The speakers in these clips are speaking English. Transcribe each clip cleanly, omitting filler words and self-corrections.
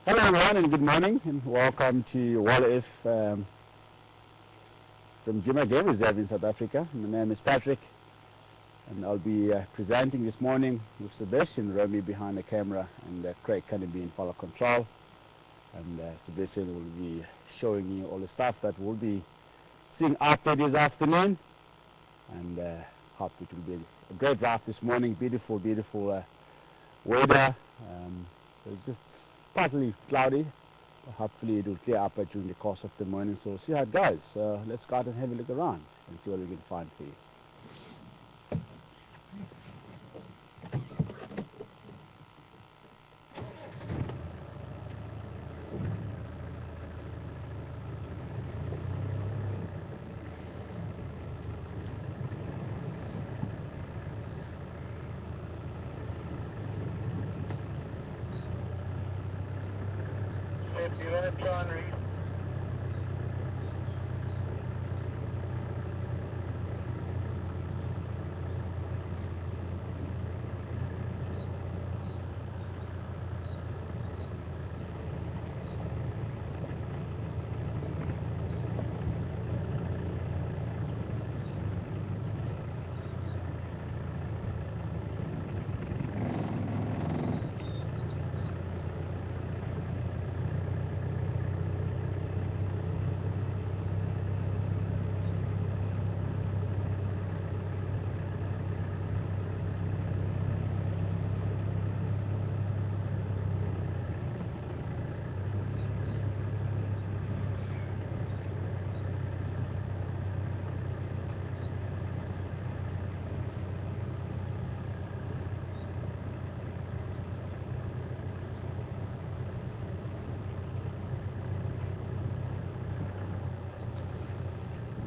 Hello everyone and good morning and welcome to Walla from Jima Game Reserve in South Africa. My name is Patrick and I'll be presenting this morning with Sebastian Romy behind the camera and Craig Kennedy in follow control. And Sebastian will be showing you all the stuff that we'll be seeing out there this afternoon, and hope it will be a great drive this morning. Beautiful weather. It's just partly cloudy. Hopefully it will clear up during the course of the morning, so we'll see how it goes. So let's go out and have a look around and see what we can find for you. John Reed.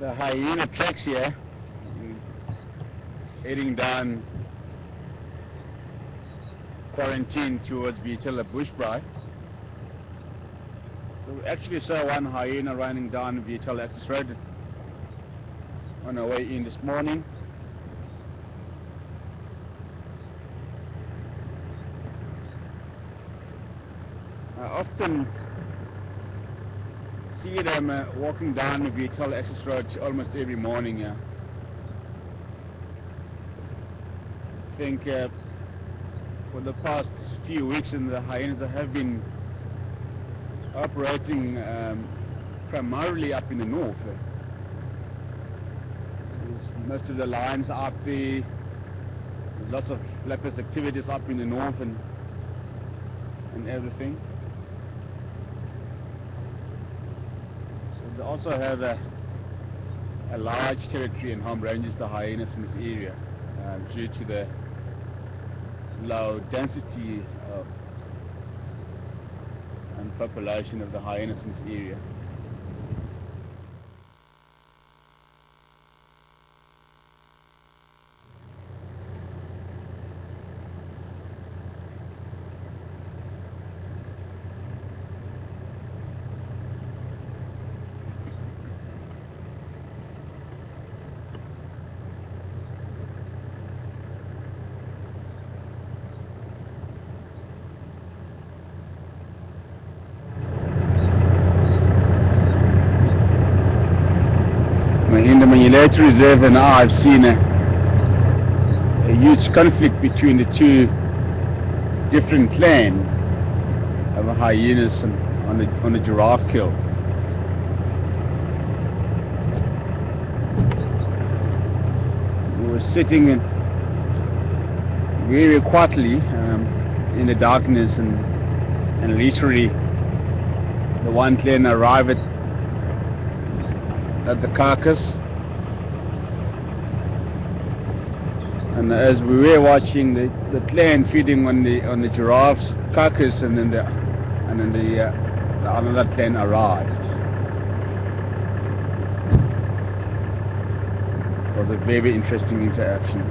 The hyena tracks here, heading down Quarantine towards Vietella Bushbraai. So we actually saw one hyena running down Vietella Access Road on our way in this morning. I often see them walking down the Vietella Access Road almost every morning. I think for the past few weeks the hyenas have been operating primarily up in the north. Most of the lions are up there. There's lots of leopard activities up in the north and everything. They also have a large territory and home ranges the hyenas in this area due to the low density and population of the hyenas in this area. In the Manulator Reserve and now I've seen a huge conflict between the two different clans of hyenas on the giraffe kill. We were sitting very quietly in the darkness and literally the one clan arrived at the carcass, and as we were watching the clan feeding on the giraffe's carcass, and then the another clan arrived. It was a very interesting interaction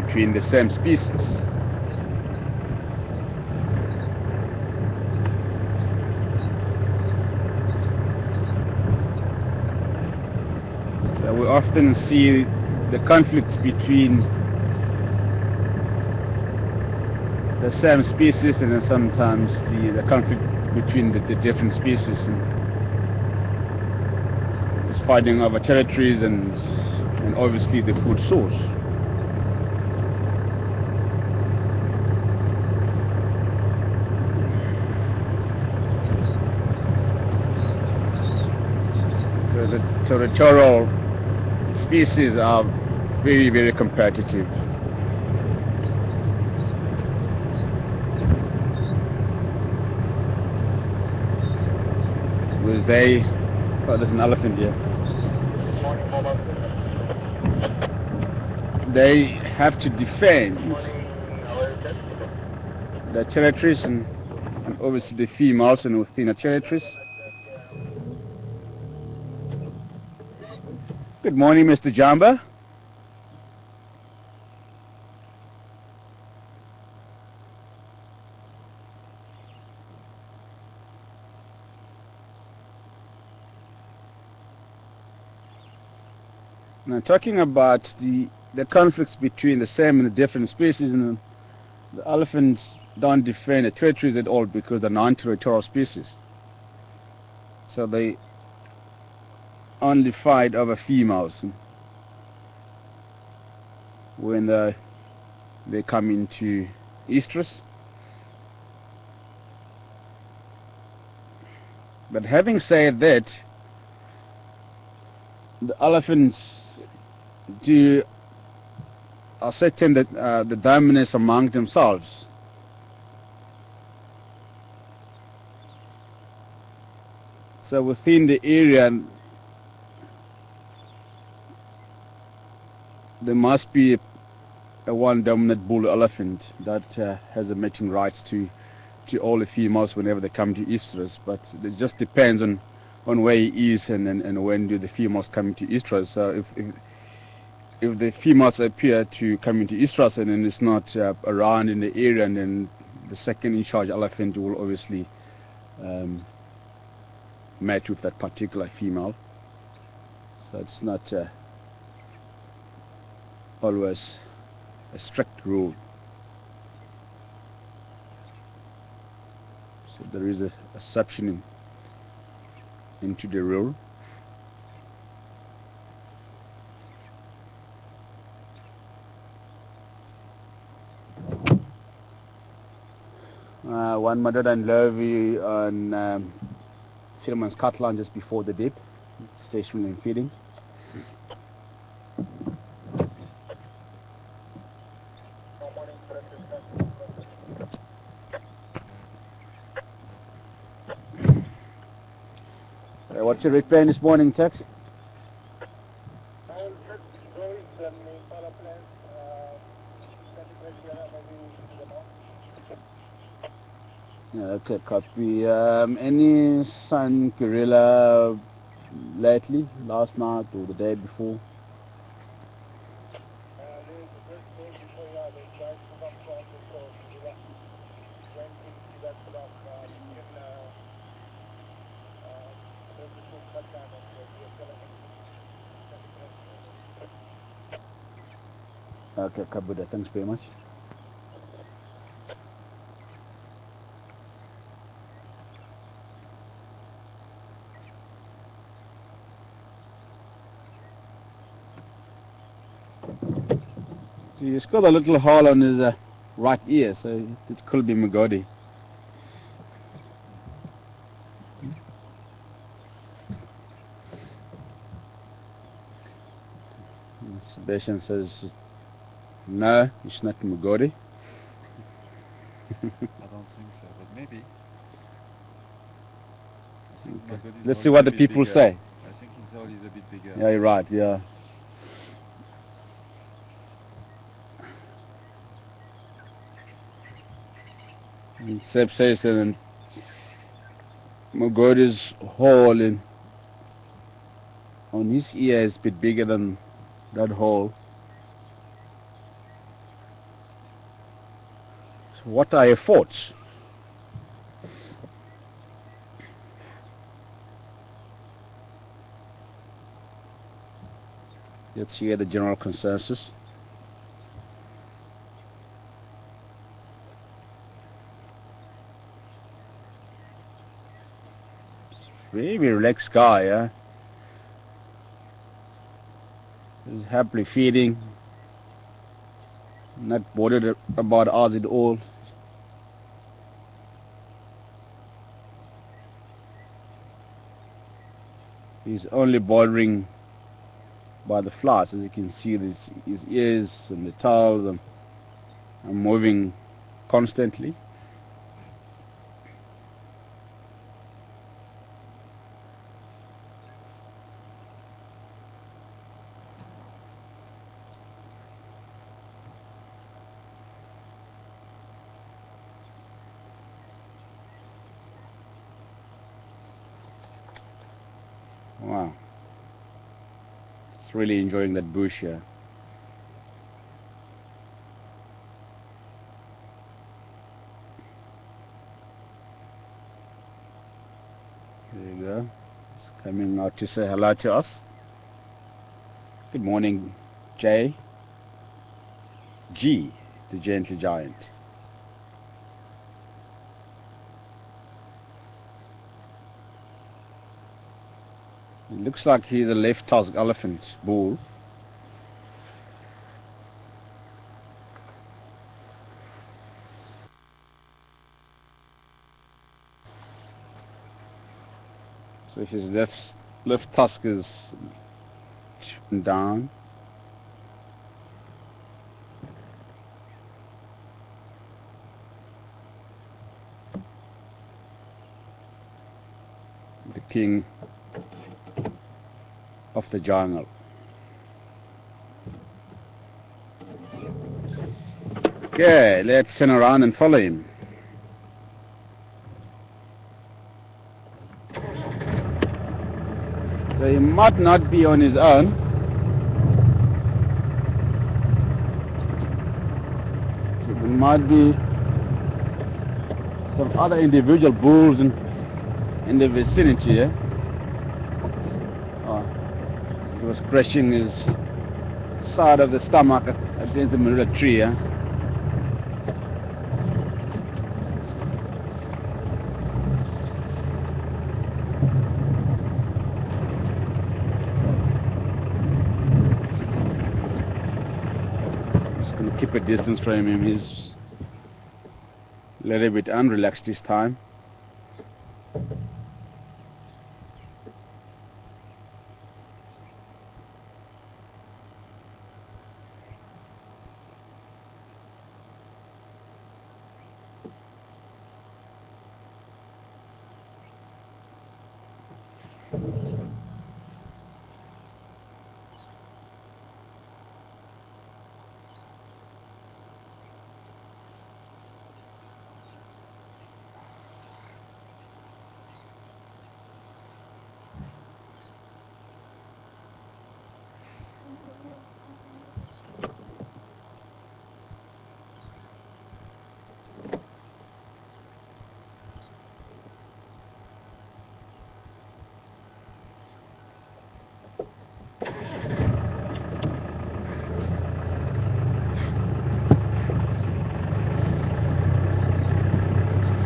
between the same species. We often see the conflicts between the same species, and then sometimes the conflict between the different species, and it's fighting over territories and obviously the food source. So the territorial species are very, very competitive. Because there's an elephant here. They have to defend their territories and obviously the females and within the territories. Good morning, Mr. Jamba. Now, talking about the conflicts between the same and the different species, and the elephants don't defend the territories at all because they're non-territorial species. So they only fight over females when they come into estrus. But having said that, the elephants do ascertain that the dominance among themselves. So within the area, there must be a one dominant bull elephant that has a mating rights to all the females whenever they come to estrus. But it just depends on where he is and when do the females come into estrus. So if the females appear to come into estrus and then it's not around in the area, and then the second in charge elephant will obviously match with that particular female. So it's not always a strict rule. So there is a exception into the rule. One mother and Levy on Philman's Catlan just before the dip, stationing and feeding. What's your rate plan this morning, Tex? Yeah, okay, copy. Any sun gorilla lately, last night or the day before? Okay, Kabuda, thanks very much. So he's got a little hole on his right ear, so it could be Mugodi. Sebastian says, no, it's not Mugodi. I don't think so, but maybe. Okay. Let's see what the people say. I think his hole is a bit bigger. Yeah, you're right, yeah. And Seb says that Mugodi's hole on his ear is a bit bigger than that hole. So what are your thoughts? Let's hear the general consensus. Very relaxed guy, yeah. He's happily feeding, not bothered about us at all. He's only bothering by the flies. As you can see, his ears and the tails are moving constantly. Wow, it's really enjoying that bush here. There you go. It's coming out to say hello to us. Good morning, Jay. G, the gentle giant. It looks like he's a left-tusked elephant bull. So his left tusk is down. The king of the jungle. Okay, let's turn around and follow him. So he might not be on his own. There might be some other individual bulls in the vicinity. Yeah? Oh, he was crushing his side of the stomach against the middle of the tree. Yeah? Keep a distance from him. He's a little bit unrelaxed this time.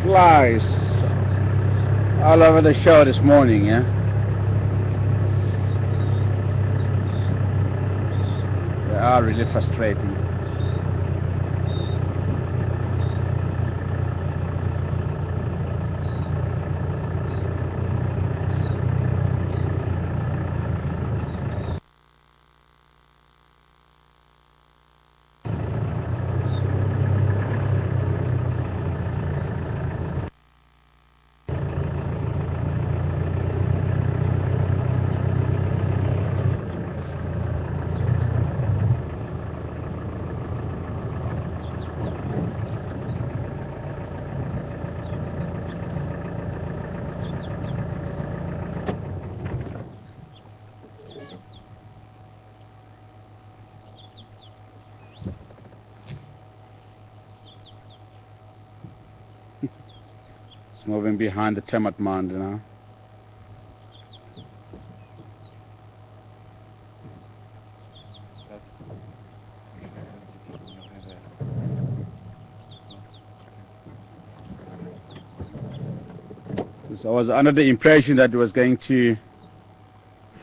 Flies all over the show this morning, yeah? They are really frustrating. It's moving behind the termite mound now. So I was under the impression that it was going to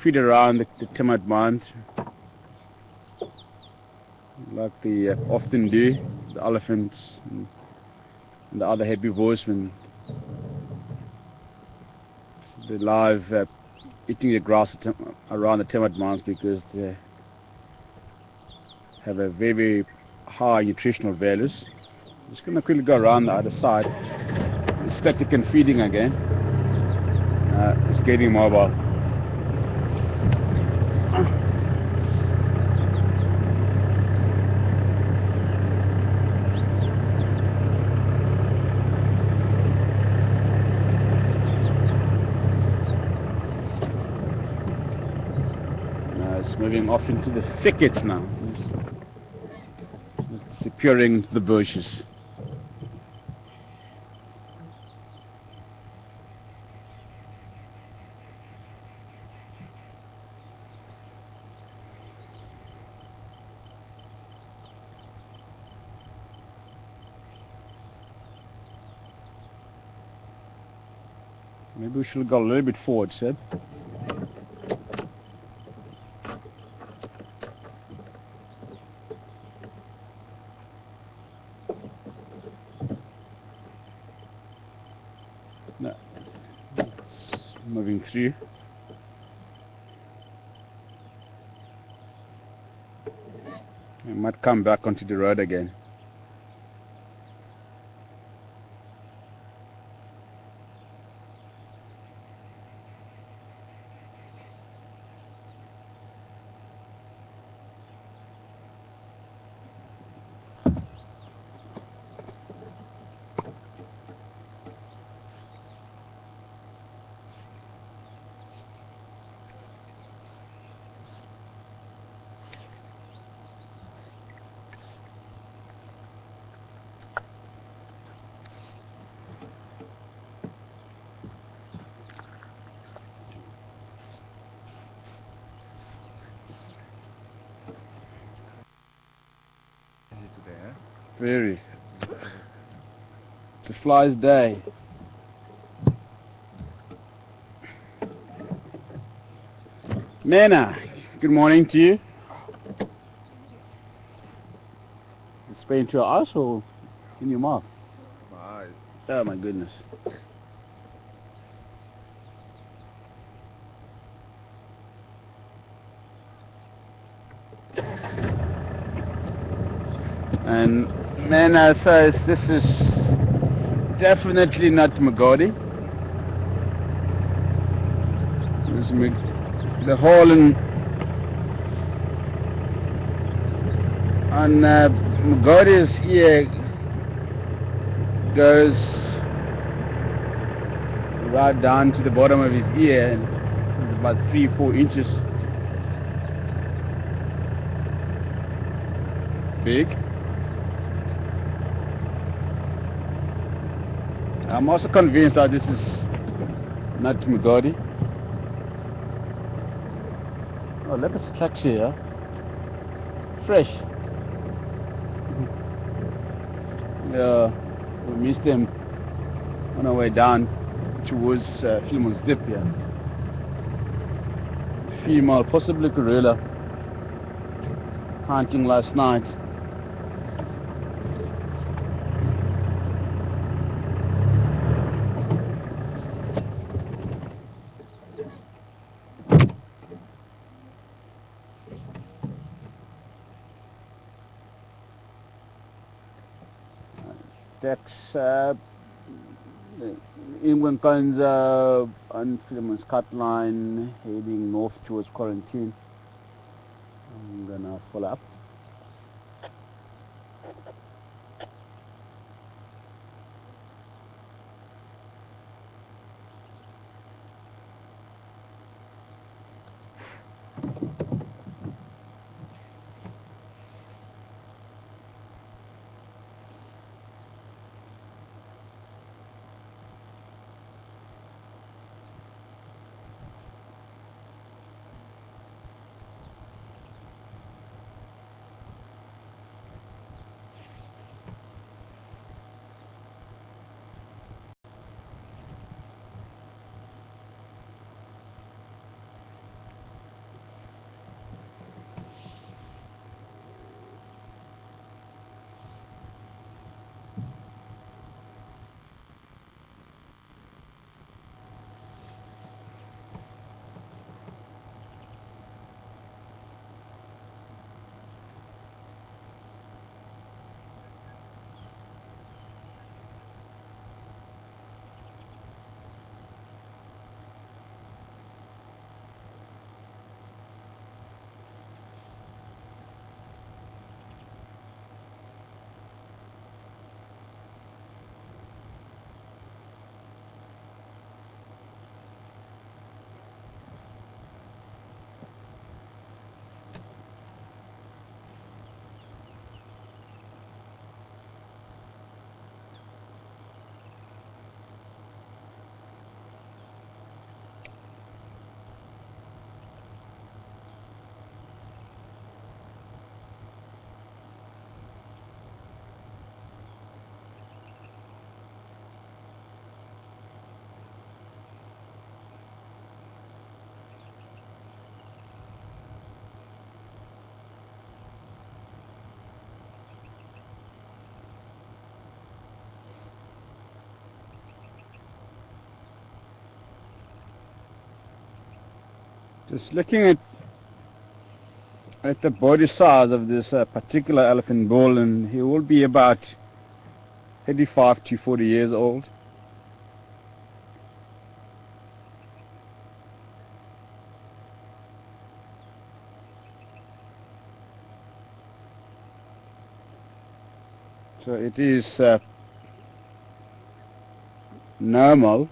feed around the timid mount, like they often do, the elephants and the other herbivores when they live eating the grass around the timid mounds, because they have a very high nutritional values. I'm just going to quickly go around the other side. It's static and feeding again. It's getting mobile. It's moving off into the thickets now. It's appearing the bushes. Maybe we should go a little bit forward, Seb. No, it's moving through. It might come back onto the road again. Today, eh? Very. It's a fly's day. Mena, good morning to you. It's spray into your eyes or in your mouth? My eyes. Oh my goodness. And Mena says this is definitely not Magodi. The hole on Magodi's ear goes right down to the bottom of his ear, and it's about 3-4 inches big. I'm also convinced that this is not Magodi. Oh, look at the structure here. Fresh. Yeah, we missed them on our way down towards Philemon's Dip here. Female, possibly gorilla, hunting last night. That's England guns on Philemon's cut line, heading north towards Quarantine. I'm gonna follow up. Just looking at the body size of this particular elephant bull, and he will be about 35 to 40 years old. So it is normal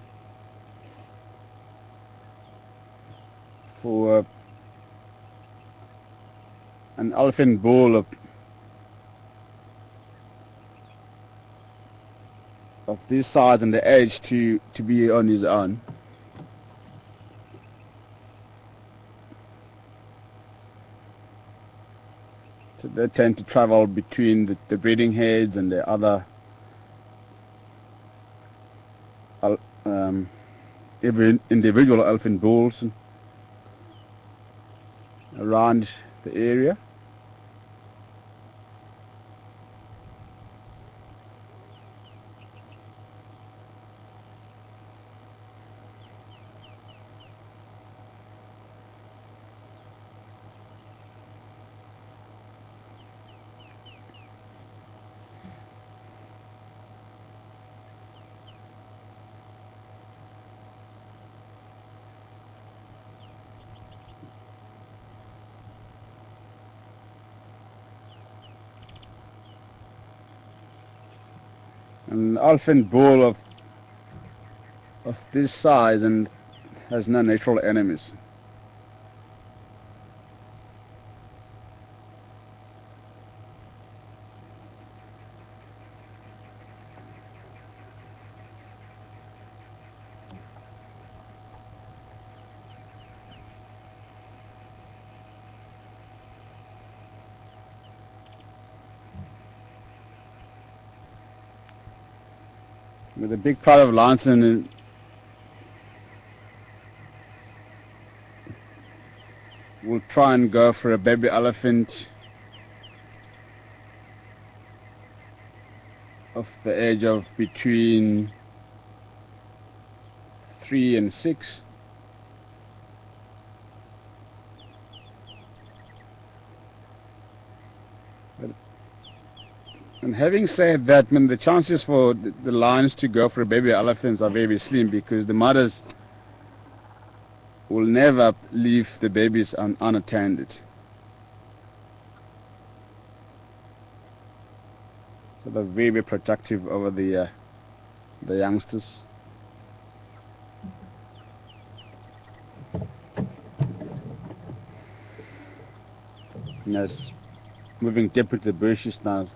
for an elephant bull of this size and the age to be on his own. So they tend to travel between the breeding heads and the other individual elephant bulls around the area. An elephant bull of this size and has no natural enemies. With a big pride of Lanson, we'll try and go for a baby elephant of the age of between 3 and 6. And having said that, I mean, the chances for the lions to go for baby elephants are very slim, because the mothers will never leave the babies unattended. So they're very protective over the youngsters. Yes, moving deep into the bushes now.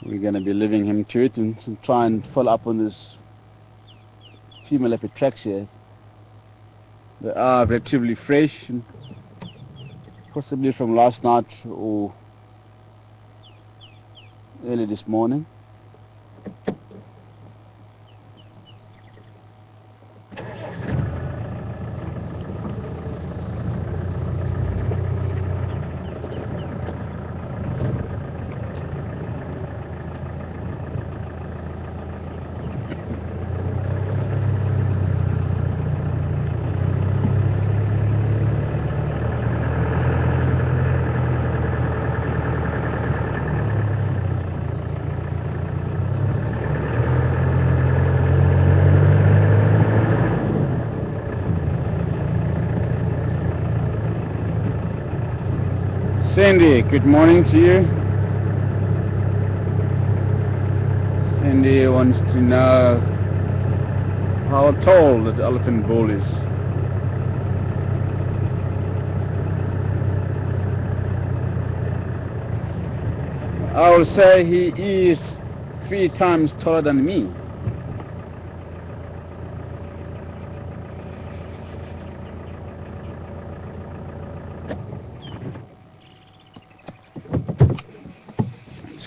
We're going to be leaving him to it and try and follow up on this female epitraxia. They are relatively fresh, and possibly from last night or early this morning. Cindy, good morning to you. Cindy wants to know how tall the elephant bull is. I will say he is 3 times taller than me.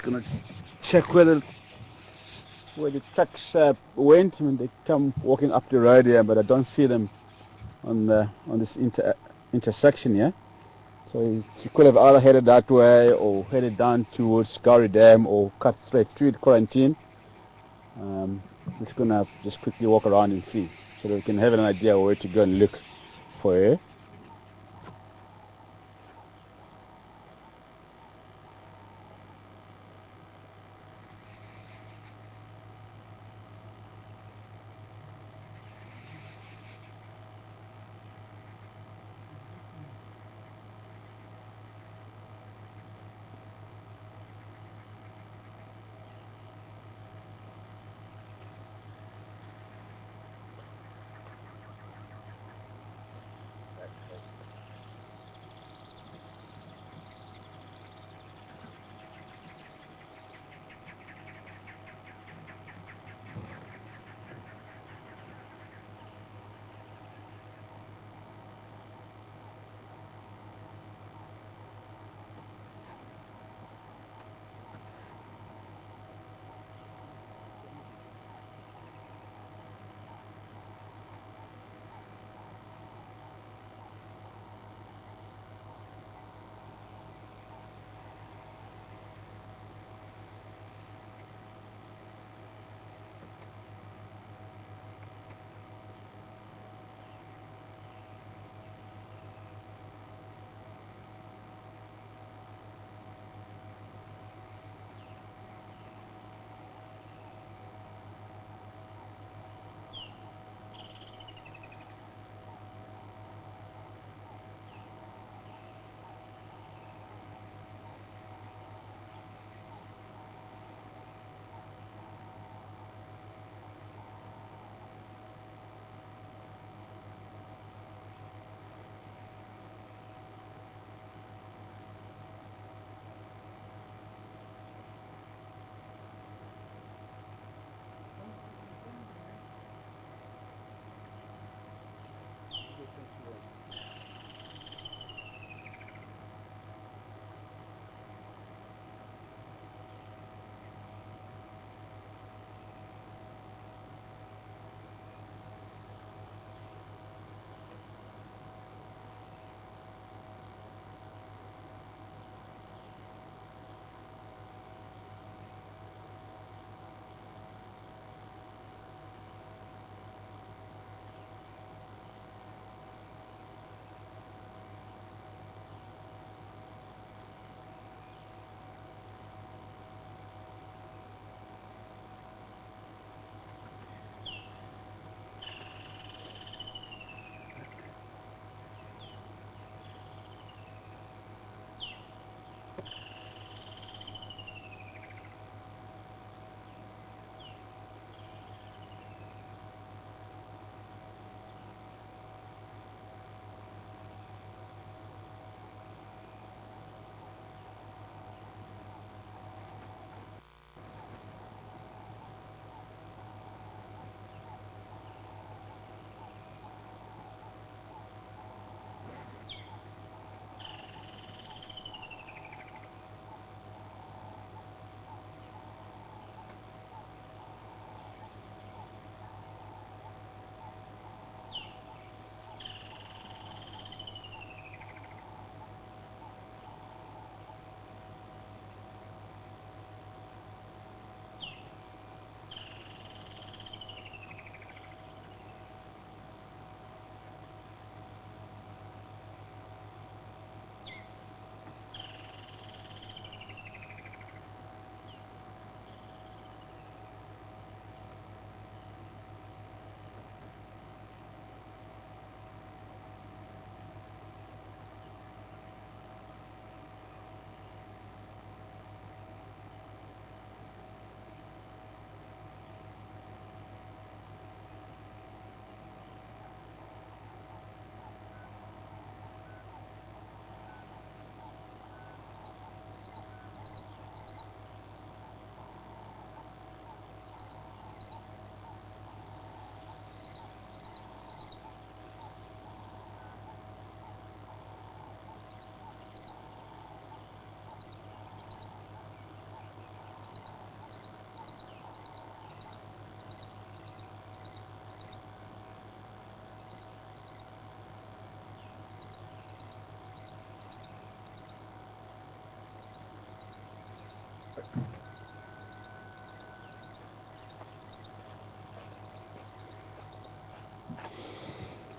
Gonna check where the trucks went. I mean, they come walking up the road here, but I don't see them on this intersection here. So she could have either headed that way or headed down towards Gary Dam or cut straight through the quarantine. Just gonna quickly walk around and see, so that we can have an idea where to go and look for her.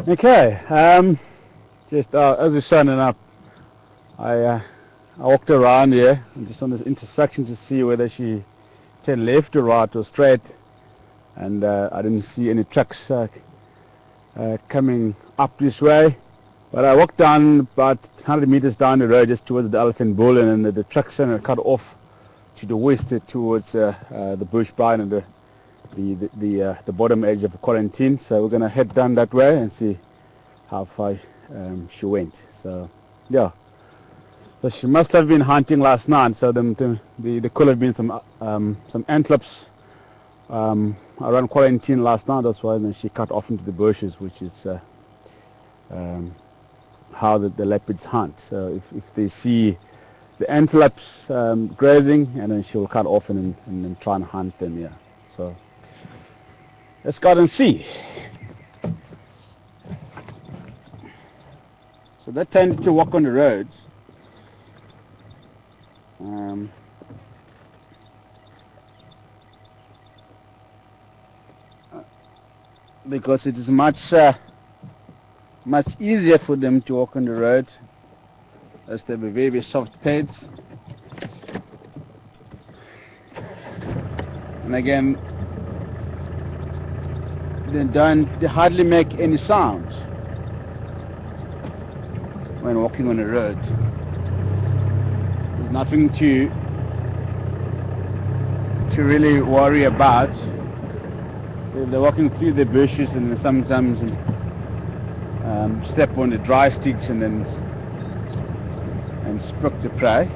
Okay, just as it's shining up, I walked around here, just on this intersection to see whether she turned left or right or straight, and I didn't see any trucks coming up this way. But I walked down about 100 meters down the road just towards the Elephant Bull, and then the truck center cut off to the west towards the bush brine and the bottom edge of the quarantine. So we're going to head down that way and see how far she went. So yeah, so she must have been hunting last night. So there could have been some antelopes around quarantine last night. That's why then she cut off into the bushes, which is how the leopards hunt. So if they see the antelopes grazing, and then she'll cut off and then try and hunt them. Yeah. So let's go and see. So they tend to walk on the roads. Because it is much easier for them to walk on the road, as they have very soft pads. And again, they hardly make any sounds when walking on the road. There's nothing to really worry about. So they're walking through the bushes, and sometimes step on the dry sticks and spook the prey.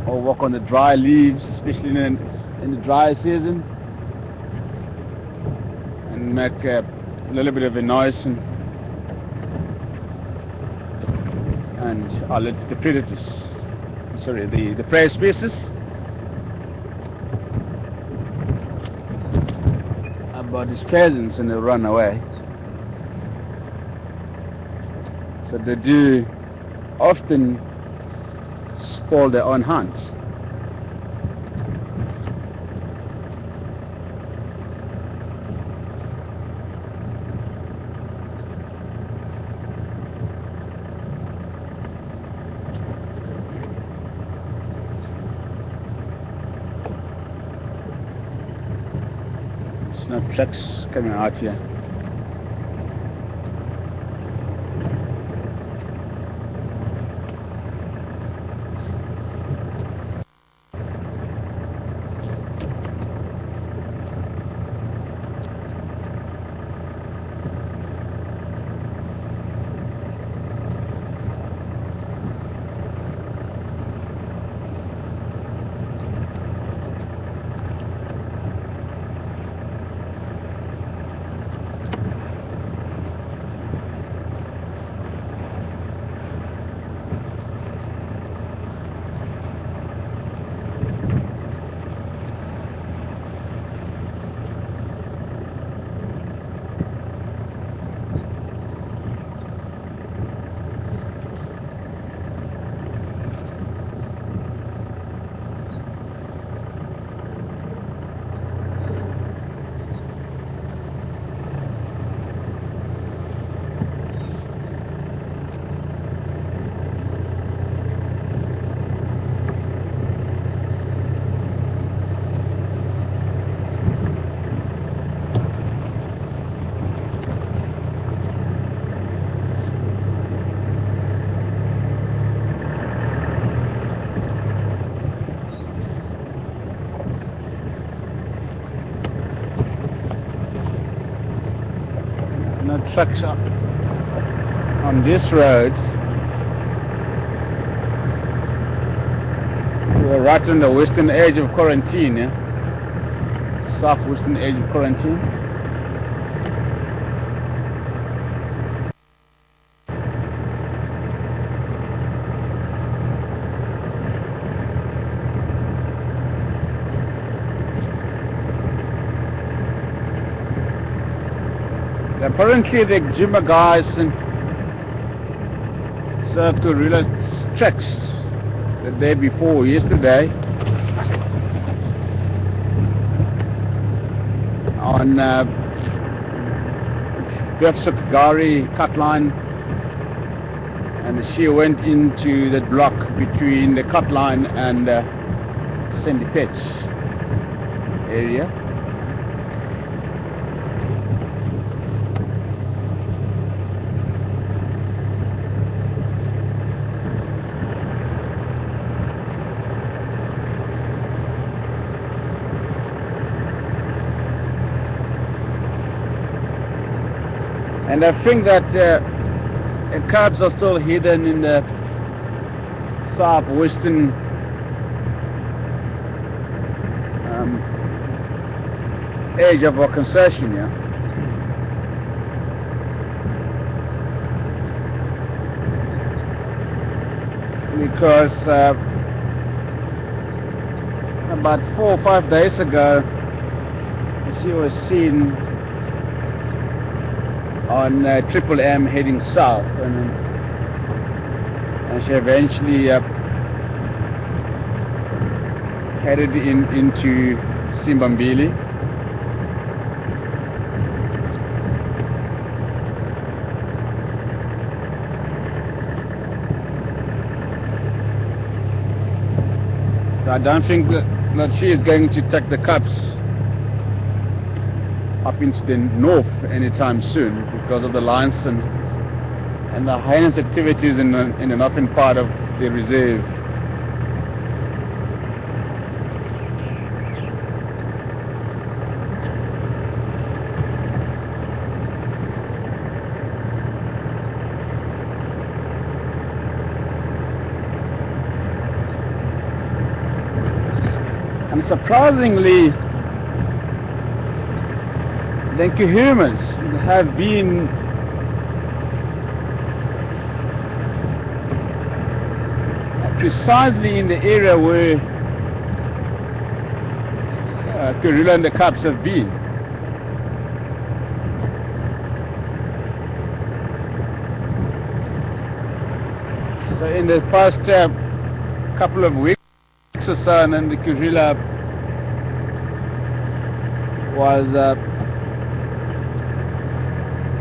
Or walk on the dry leaves, especially in the dry season, and make a little bit of a noise and alert the predators. Sorry, the prey species about his presence, and they run away. So they do often spoil their own hunts. There's no trucks coming out here. No trucks on this road. We're right on the western edge of quarantine, yeah? Southwestern edge of quarantine. Apparently the Juma guys in South Korea tracks the day before yesterday on Gari cut line, and she went into that block between the cut line and Sandy Pitch area. And I think that the cubs are still hidden in the southwestern edge of our concession, yeah. Because about 4 or 5 days ago, she was seen on Triple M heading south, and she eventually headed into Simbambili. So I don't think that she is going to take the cubs up into the north anytime soon because of the lions and the hyenas activities in the northern part of the reserve. And surprisingly, the humans have been precisely in the area where Gorilla and the cubs have been. So in the past couple of weeks or so, and then the gorilla was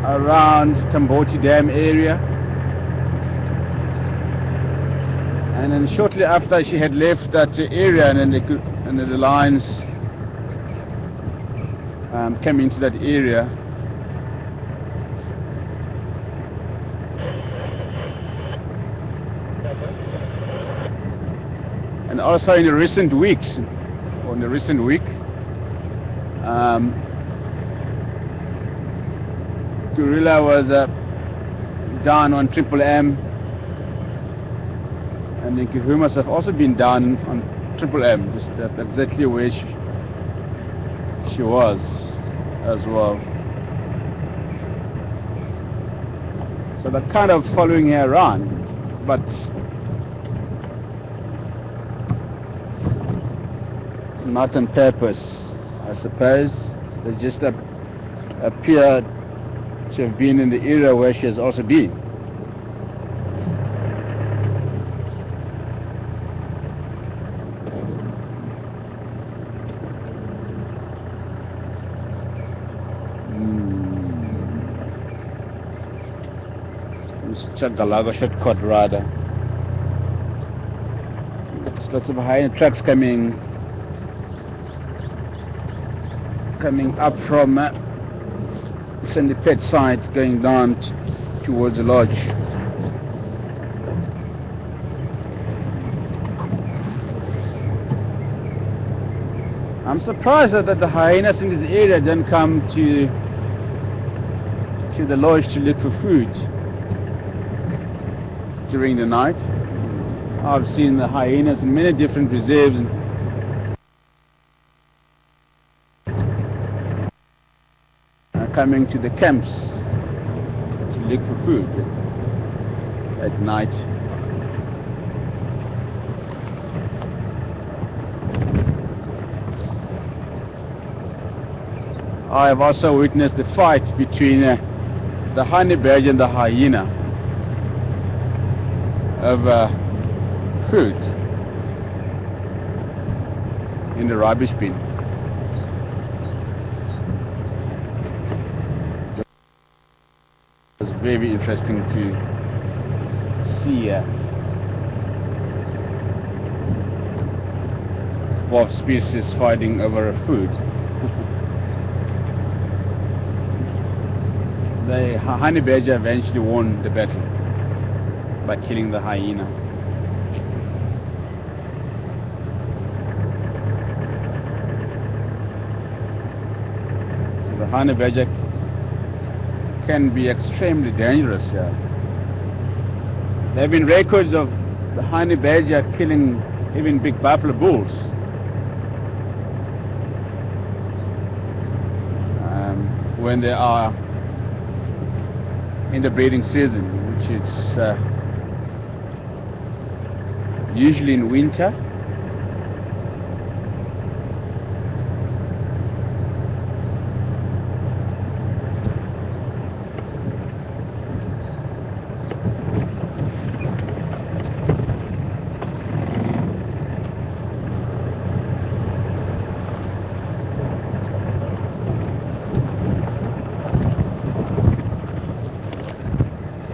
around Tamboti Dam area, and then shortly after she had left that area, and then the lions came into that area. And also in the recent weeks, or in the recent week, gorilla was down on Triple M, and the Kahumas have also been down on Triple M, just exactly where she was as well. So they're kind of following her around, but not on purpose, I suppose. They just appear to have been in the area where she has also been. Galago shortcut rather. There's lots of high trucks coming up from Sandy Pit side, going down towards the lodge. I'm surprised that the hyenas in this area don't come to the lodge to look for food during the night. I've seen the hyenas in many different reserves coming to the camps to look for food at night. I have also witnessed the fight between the honey badger and the hyena over food in the rubbish bin. It was very interesting to see both species fighting over food. The honey badger eventually won the battle by killing the hyena. So the honey badger can be extremely dangerous. There have been records of the honey badger killing even big buffalo bulls. When they are in the breeding season, which is usually in winter.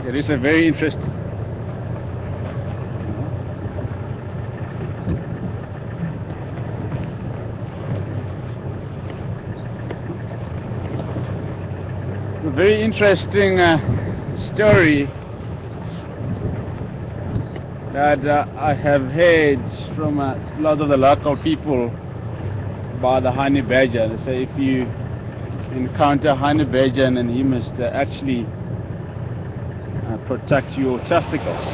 It is a very interesting. A very interesting story that I have heard from a lot of the local people about the honey badger. They say if you encounter a honey badger, and you must actually protect your testicles.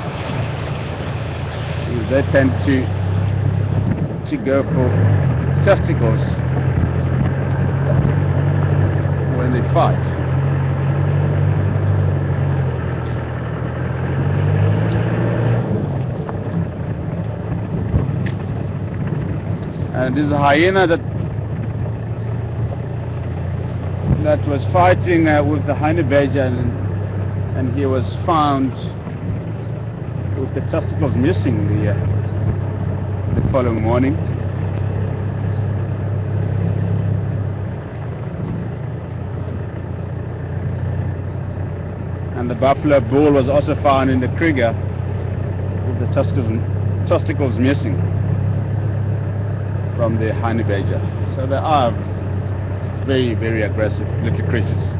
They tend to go for testicles when they fight. And this is a hyena that was fighting with the honey badger, and he was found with the testicles missing the following morning. And the buffalo bull was also found in the Kruger with the testicles missing from the honey badger. So they are very, very aggressive little creatures.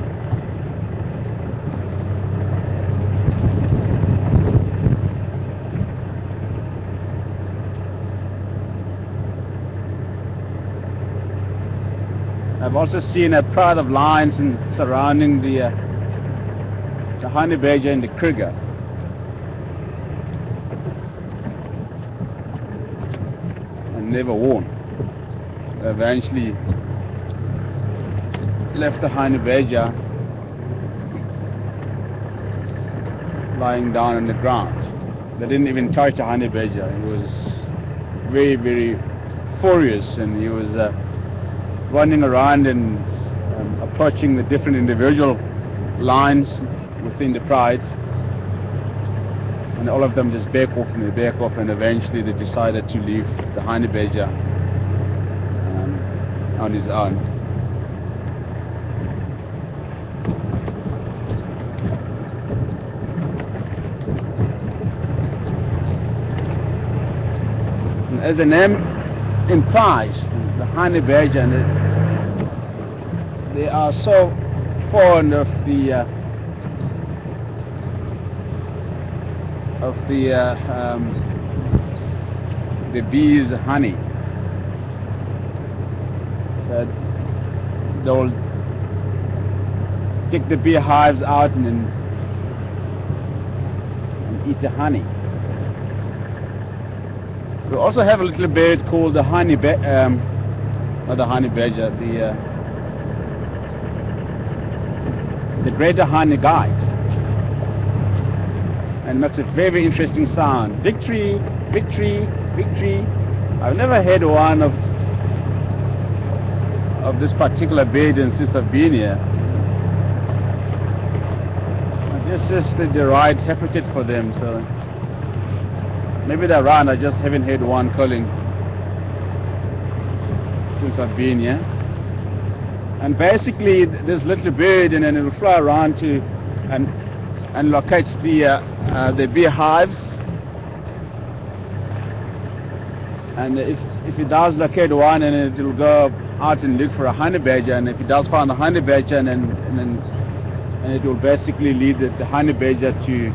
I've also seen a pride of lions surrounding the honey badger in the Kruger. And never won. They eventually left the honey badger lying down on the ground. They didn't even touch the honey badger. He was very, very furious, and he was running around and approaching the different individual lines within the pride, and all of them just back off and eventually they decided to leave the honey badger on his own. And as the name implies, the honey badger, and they are so fond of the bees' honey. So they'll take the bee hives out and eat the honey. We also have a little bird called the not the honey badger, the greater honey guide, and makes a very interesting sound. Victory, victory, victory. I've never heard one of this particular bird since I've been here. I guess just the right habitat for them. So Maybe they're around, I just haven't heard one calling since I've been here. And basically this little bird, and then it'll fly around to and locates the beehives. And if it does locate one, and it will go out and look for a honey badger, and if it does find a honey badger, and it will basically lead the honey badger to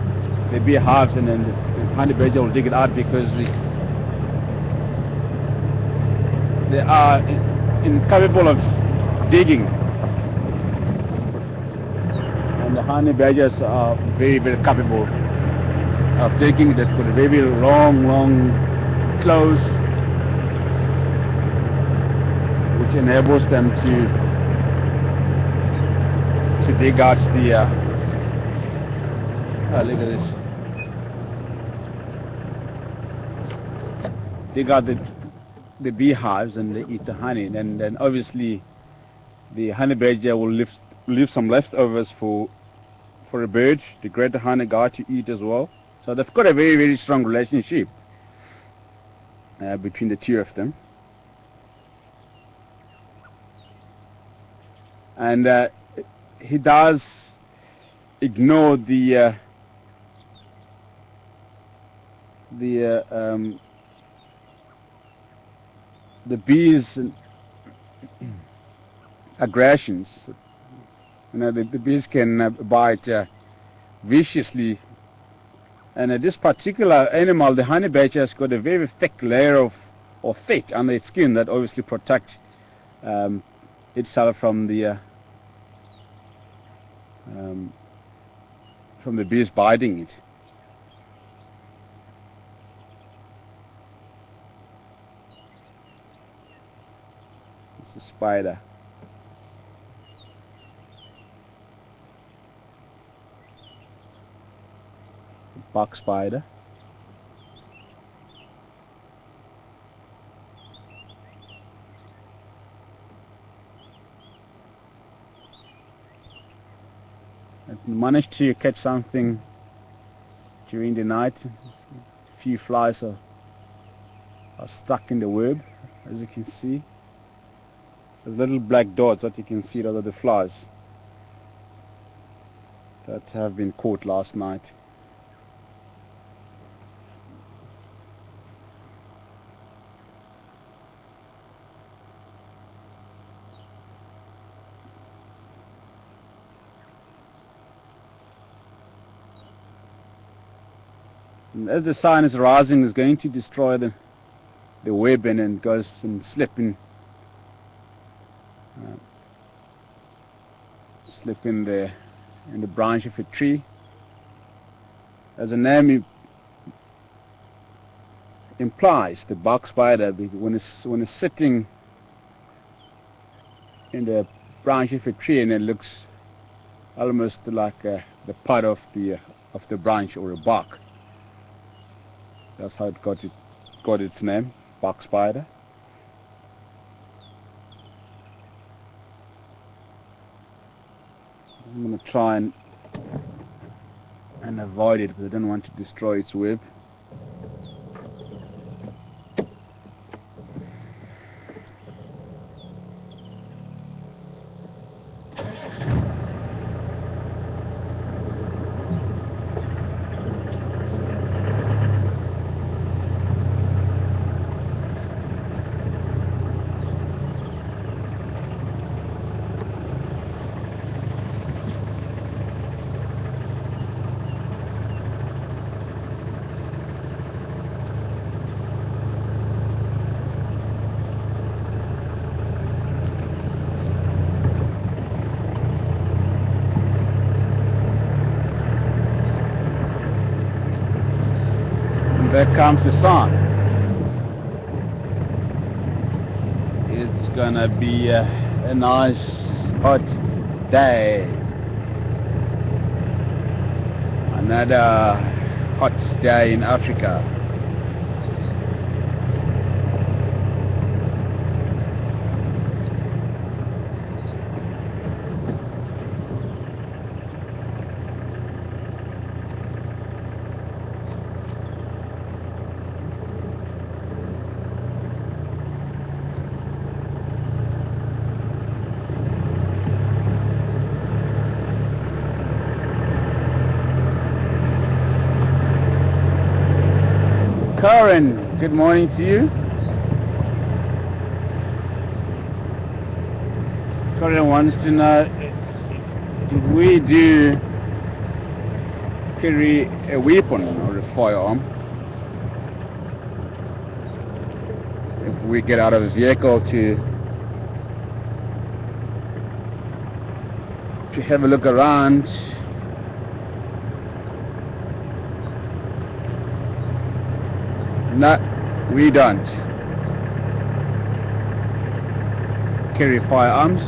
the beehives, and then the honey badger will dig it out, because they are incapable of digging, and the honey badgers are very, very capable of digging. They've got a very long claws, which enables them to dig out the look at this, dig out the beehives, and they eat the honey, and then obviously the honey badger will leave some leftovers for a bird, the greater honey guy, to eat as well. So they've got a very, very strong relationship between the two of them. And he does ignore the bees' aggressions. You know, the bees can bite viciously, and this particular animal, the honey badger, has got a very thick layer of fat under its skin that obviously protects itself from the bees biting it. It's a spider. A box spider. I managed to catch something during the night. A few flies are stuck in the web, as you can see. There's little black dots that you can see. Those are the flies that have been caught last night. And as the sun is rising, it's going to destroy the web, and then goes and slip in the branch of a tree. As the name implies, the box spider, when it's sitting in the branch of a tree, and it looks almost like the part of the branch, or a bark. That's how it got its name, box spider. I'm going to try and avoid it, because I don't want to destroy its web. There comes the sun. It's gonna be a nice hot day. Another hot day in Africa. Karen, good morning to you. Karen wants to know if we do carry a weapon or a firearm if we get out of the vehicle to have a look around. No, we don't carry firearms.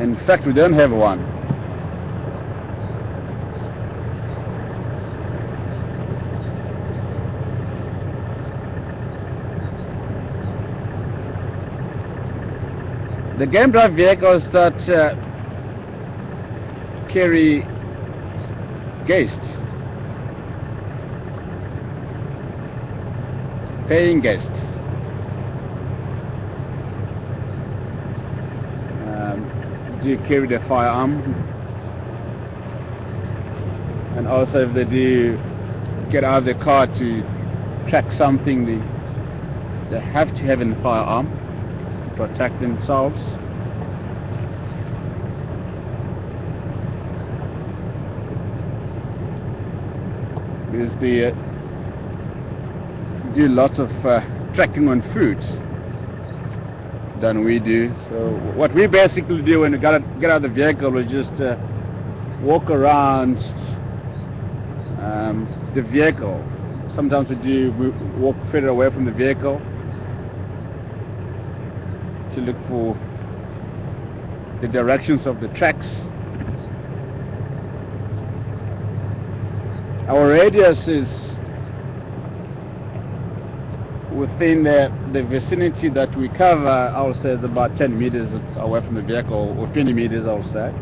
In fact, we don't have one. The game drive vehicles that carry guests, paying guests, do carry the firearm, and also if they do get out of the car to track something, they have to have a firearm to protect themselves. Because they do lots of tracking on food than we do. So what we basically do when we get out of the vehicle, we just walk around the vehicle. Sometimes we walk further away from the vehicle to look for the directions of the tracks. Our radius is within the vicinity that we cover. I would say is about 10 meters away from the vehicle, or 20 meters I would say.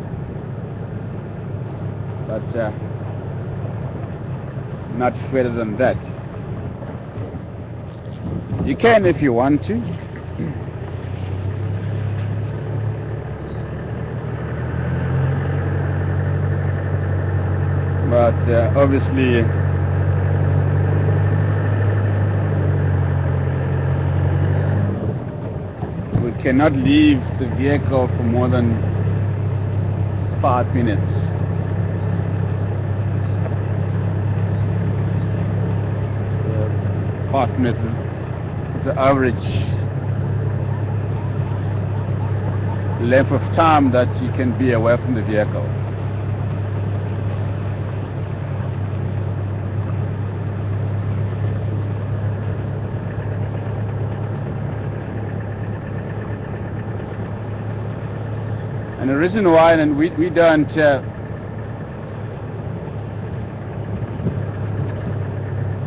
But not further than that. You can if you want to. But obviously we cannot leave the vehicle for more than 5 minutes. So 5 minutes is the average length of time that you can be away from the vehicle. And the reason why, and we don't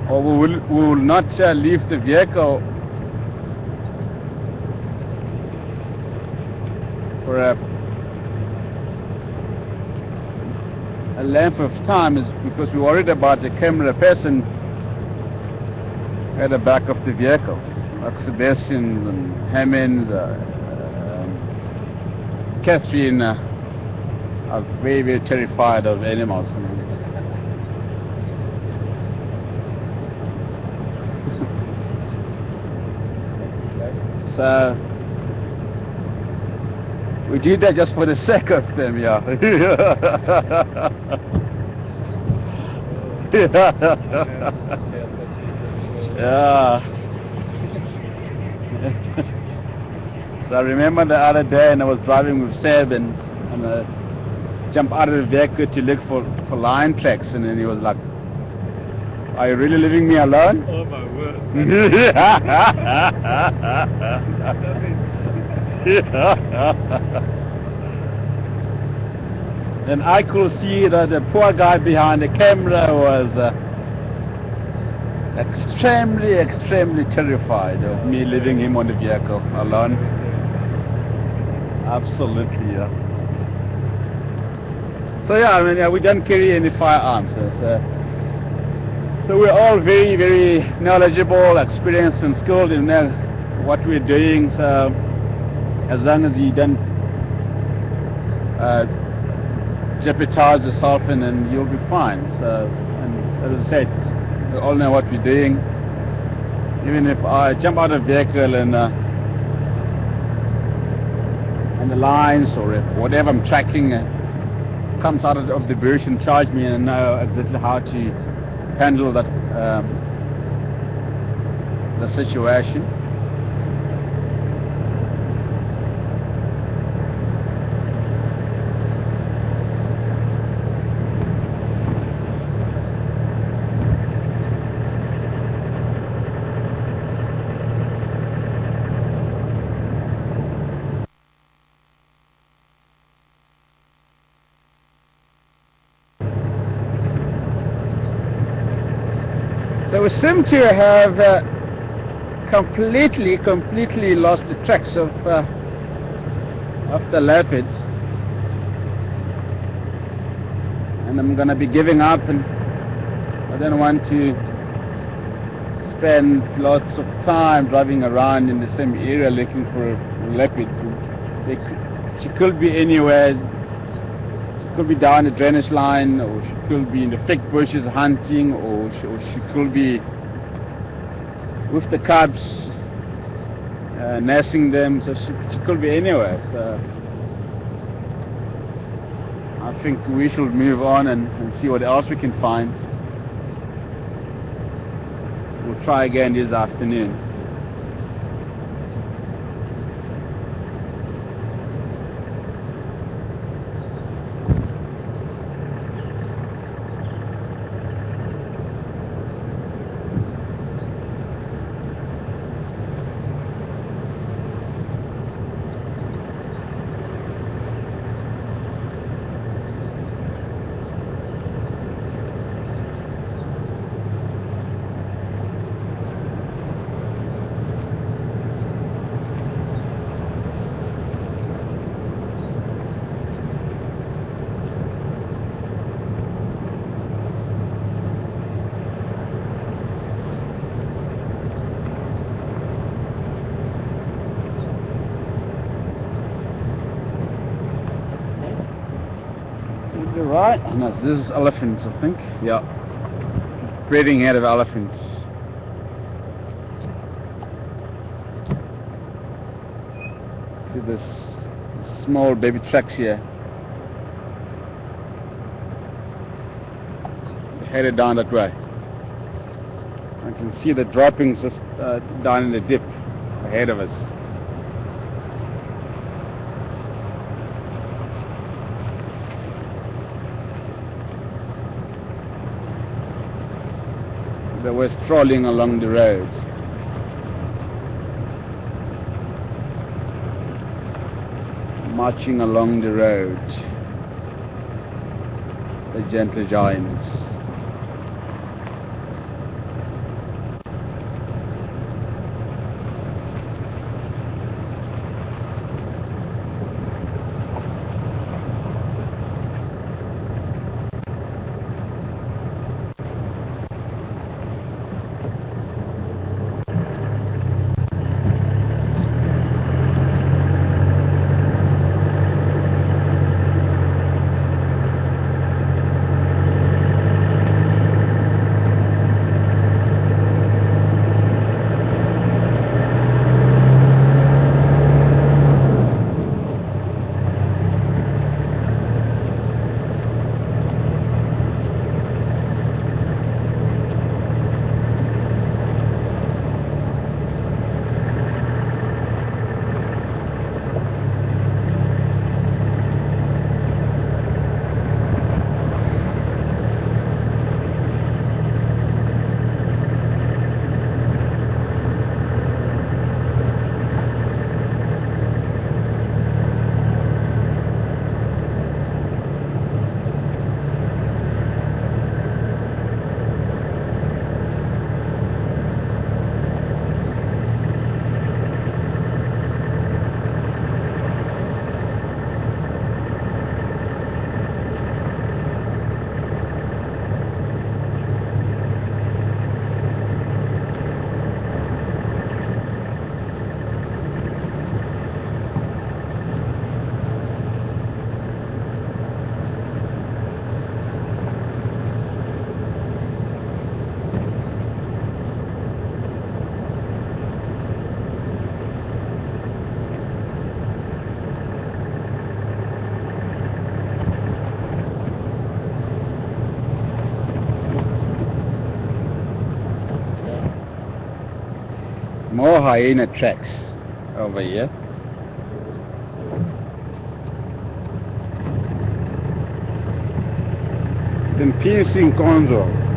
or we will not leave the vehicle for a length of time is because we're worried about the camera person at the back of the vehicle, like Sebastian's and Hammond's. Catherine are very, very terrified of animals. So we do that just for the sake of them, yeah. Yeah. So I remember the other day, and I was driving with Seb, and I jumped out of the vehicle to look for lion tracks, and then he was like, "Are you really leaving me alone?" Oh my word. And I could see that the poor guy behind the camera was extremely, extremely terrified of me leaving him on the vehicle alone. Absolutely, yeah. So yeah, I mean, yeah, we don't carry any firearms. So we're all very, very knowledgeable, experienced, and skilled in what we're doing. So as long as you don't jeopardize yourself and you'll be fine. So, and as I said, we all know what we're doing. Even if I jump out of a vehicle and the lines, or if whatever I'm tracking comes out of the bush and charge me, and I know exactly how to handle that the situation. So we seem to have completely lost the tracks of the leopards, and I'm gonna be giving up, and I don't want to spend lots of time driving around in the same area looking for leopards. She could be anywhere. She could be down the drainage line, or she could be in the thick bushes hunting, or she could be with the cubs nursing them. So she could be anywhere. So I think we should move on and see what else we can find. We'll try again this afternoon. Right, and this is elephants, I think. Yeah, breeding head of elephants. See this small baby tracks here. Headed down that way. I can see the droppings just down in the dip ahead of us. They were strolling along the road. Marching along the road. The gentle giants. more hyena tracks over here. Then piercing conzo.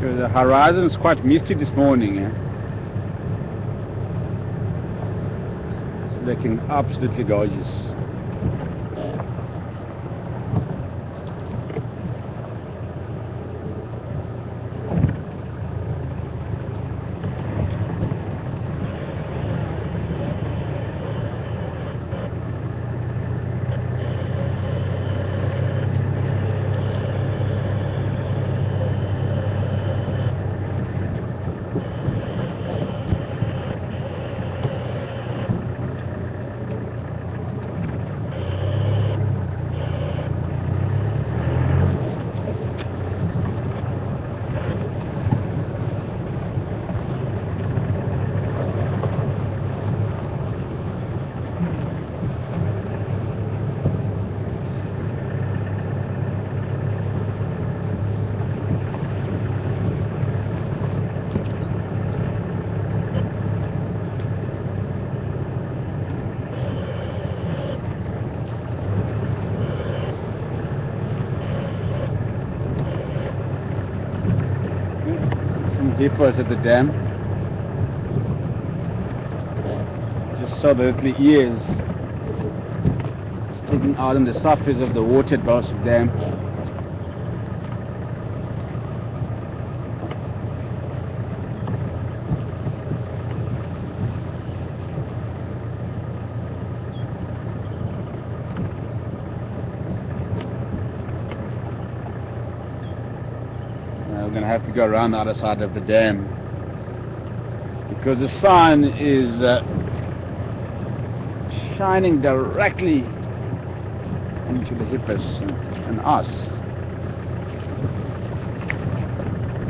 So the horizon is quite misty this morning. It's looking absolutely gorgeous. Some hippos at the dam. Just saw the little ears sticking out on the surface of the water at Balsam Dam. We're going to have to go around the other side of the dam because the sun is shining directly into the hippos and us.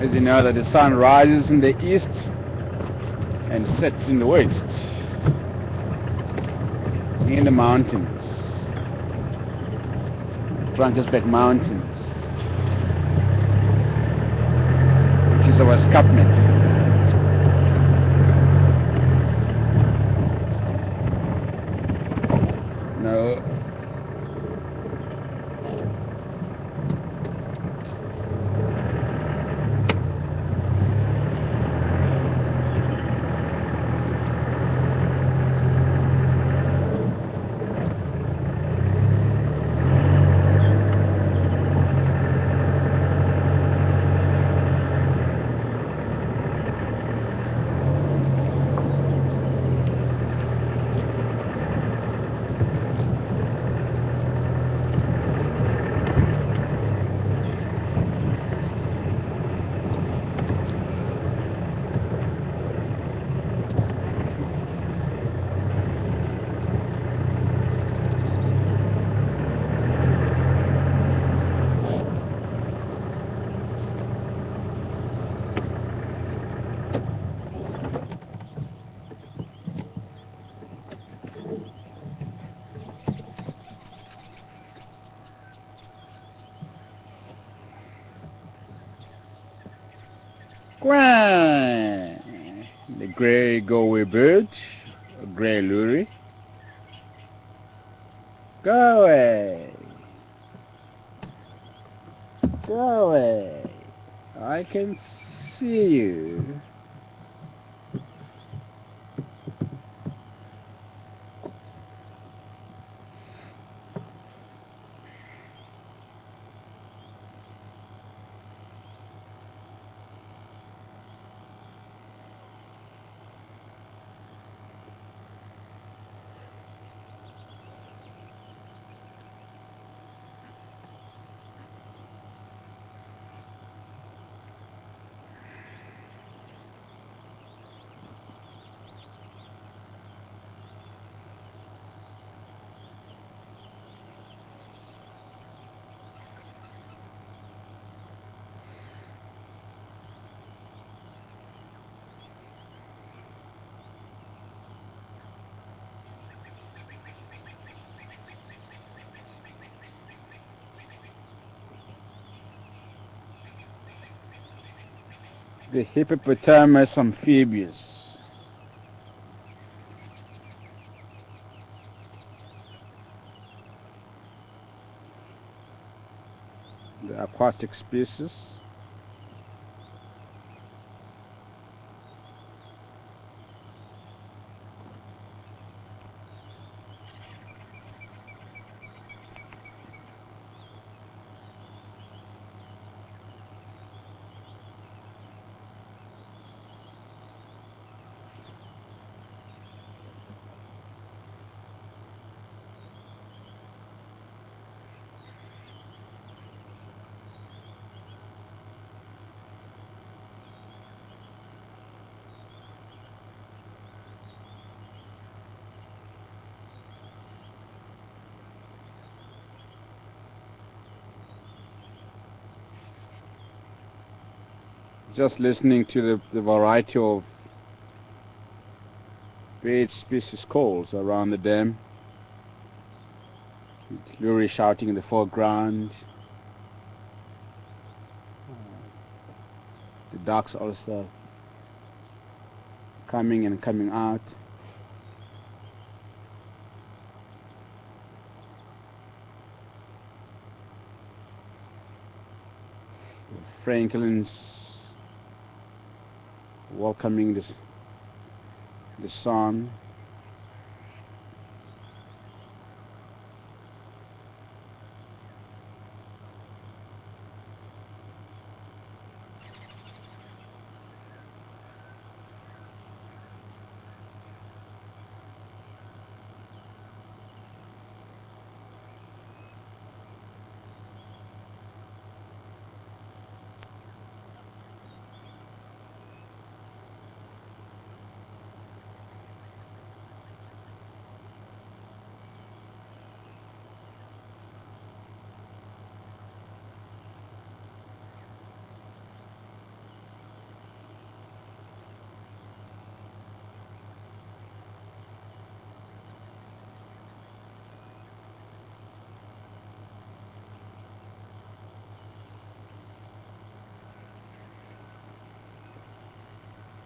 As you know, that the sun rises in the east and sets in the west in the mountains, Frankersberg Mountains, which is our escarpment. No. Quack! The grey go-away bird, a grey lurie. Go away! Go away. I can see you. The hippopotamus amphibious. The aquatic species. Just listening to the variety of bird species calls around the dam. Lurie shouting in the foreground. The ducks also coming and coming out. Franklins welcoming the sun.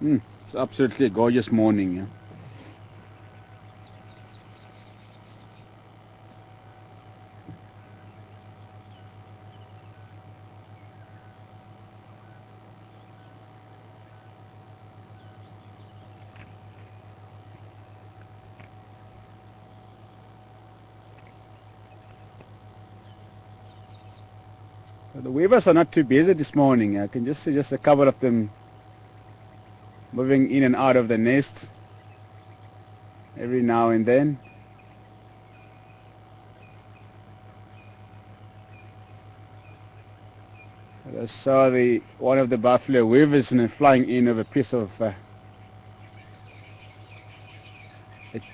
It's absolutely a gorgeous morning. Yeah? The weavers are not too busy this morning. I can just see just a couple of them moving in and out of the nest every now and then. I saw one of the buffalo weavers flying in with a piece of a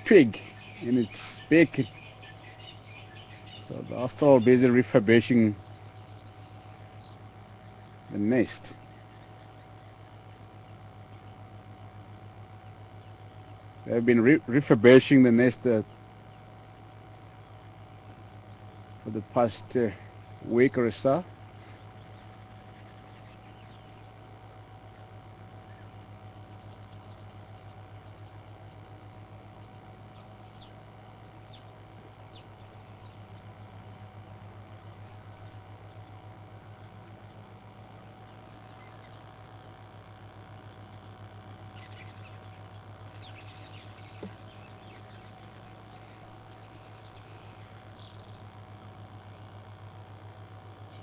twig in its beak. So they're still busy refurbishing the nest. They've been refurbishing the nest for the past week or so.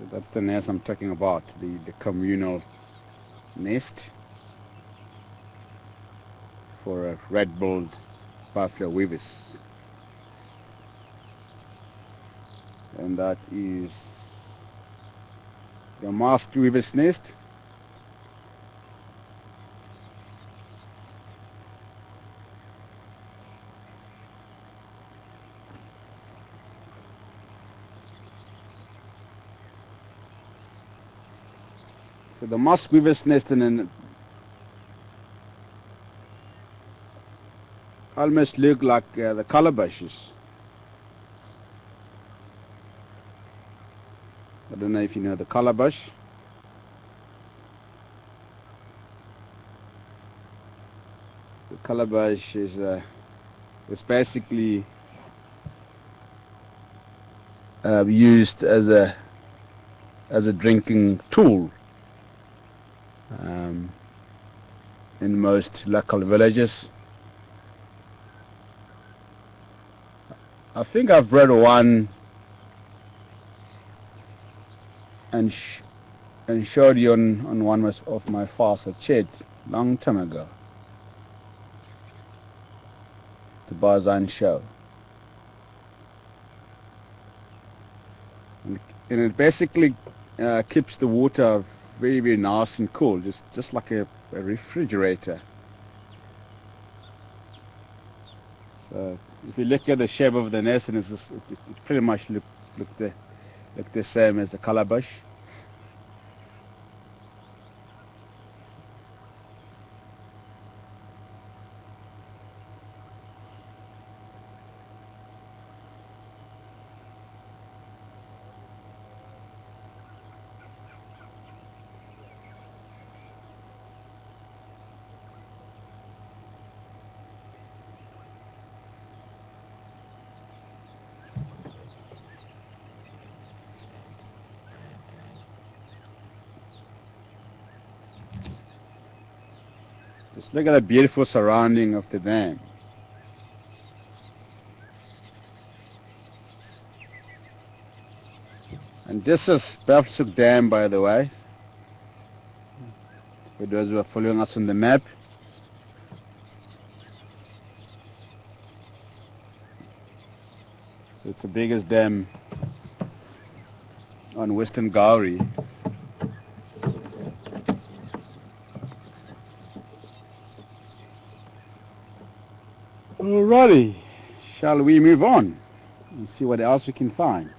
So that's the nest I'm talking about, the communal nest for red-billed buffalo weavers. And that is the masked weaver's nest. So the masked weaver's nest almost look like the calabashes. I don't know if you know the calabash. The calabash is basically used as a drinking tool in most local villages. I think I've bred one and showed you on one of my FAST shed long time ago. The Barzan show. And it basically keeps the water very, very nice and cool, just like a refrigerator. So if you look at the shape of the nest, and it pretty much look the same as the calabash. Just look at the beautiful surrounding of the dam. And this is Belfsuk Dam, by the way, for those who are following us on the map. So it's the biggest dam on Western Gowrie. Alrighty, shall we move on and see what else we can find?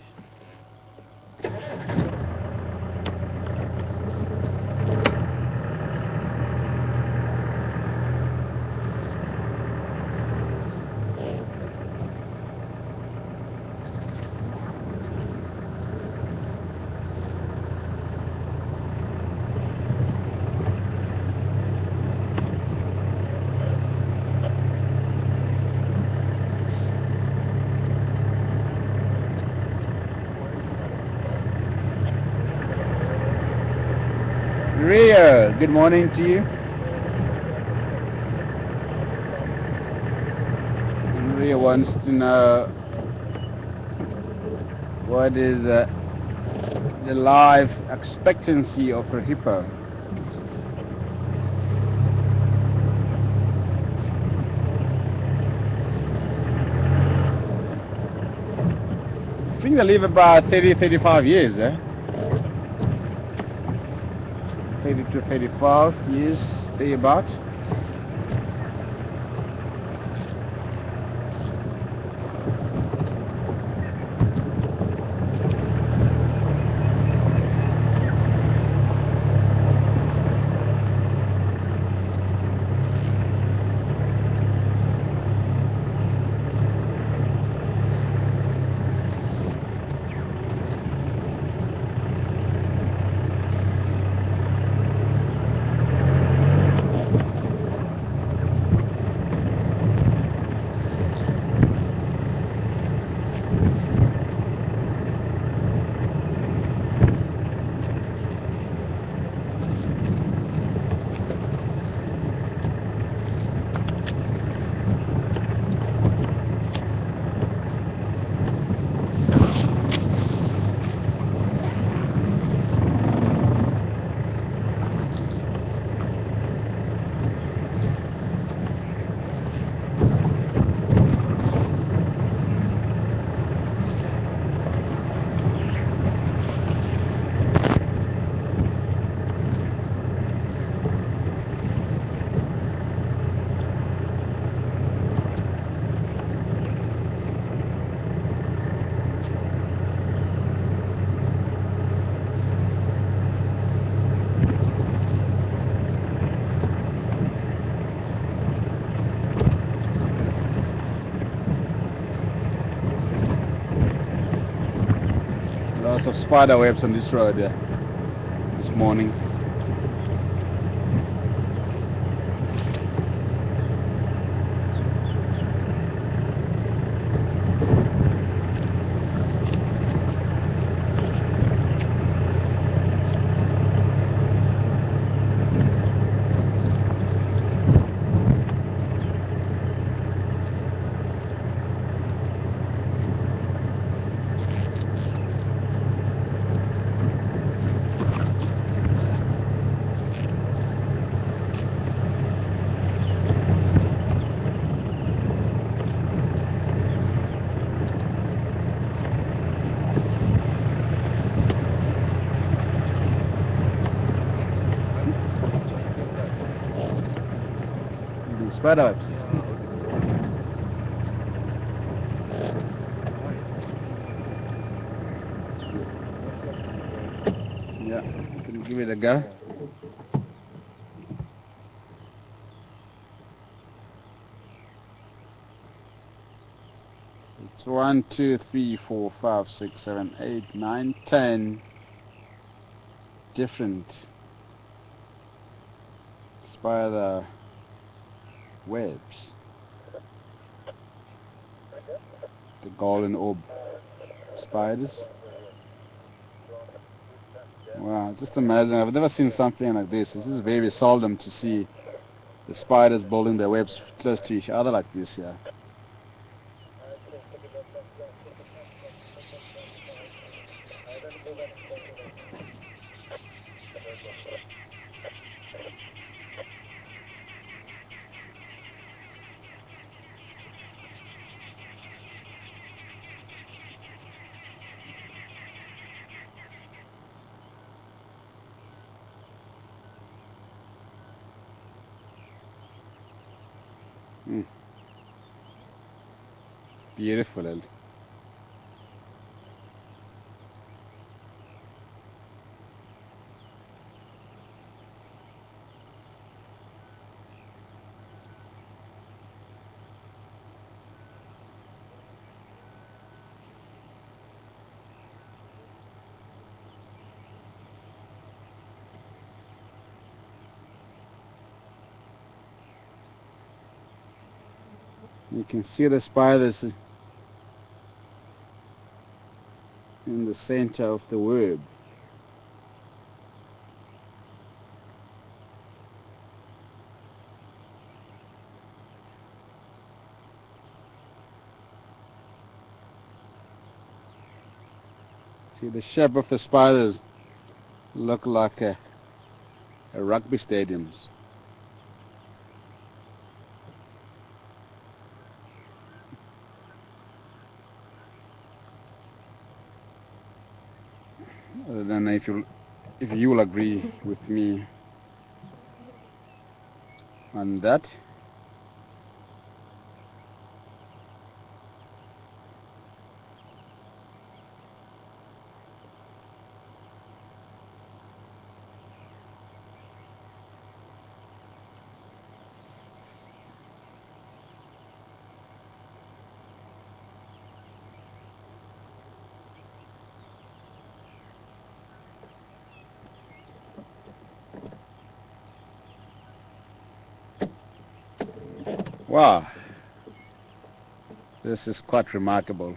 Ria, good morning to you. And Ria wants to know what is the life expectancy of a hippo. I think they live about 30-35 years, eh? 30 to 35 years, thereabout. Lots of spider webs on this road this morning. Spider webs. Yeah, can you give it a go? It's 1, 2, 3, 4, 5, 6, 7, 8, 9, 10 different spider webs. The golden orb spiders. Wow, just amazing. I've never seen something like this. This is very seldom to see the spiders building their webs close to each other like this here. Beautiful. You can see the spiders in the center of the web. See, the shape of the spiders look like a rugby stadiums. I don't know if you will agree with me on that. Wow, this is quite remarkable.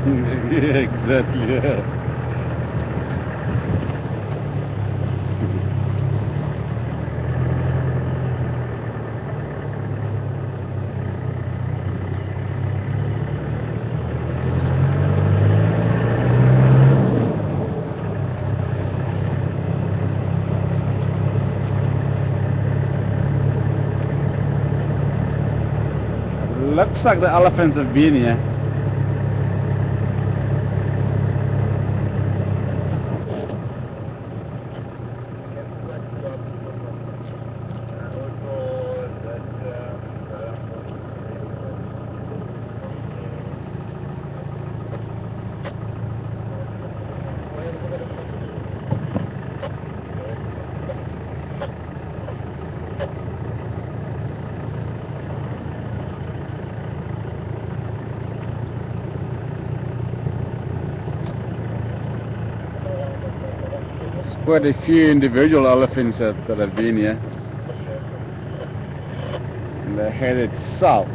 Yeah, exactly, yeah. Looks like the elephants have been here. Quite a few individual elephants that have been here, and they're headed south.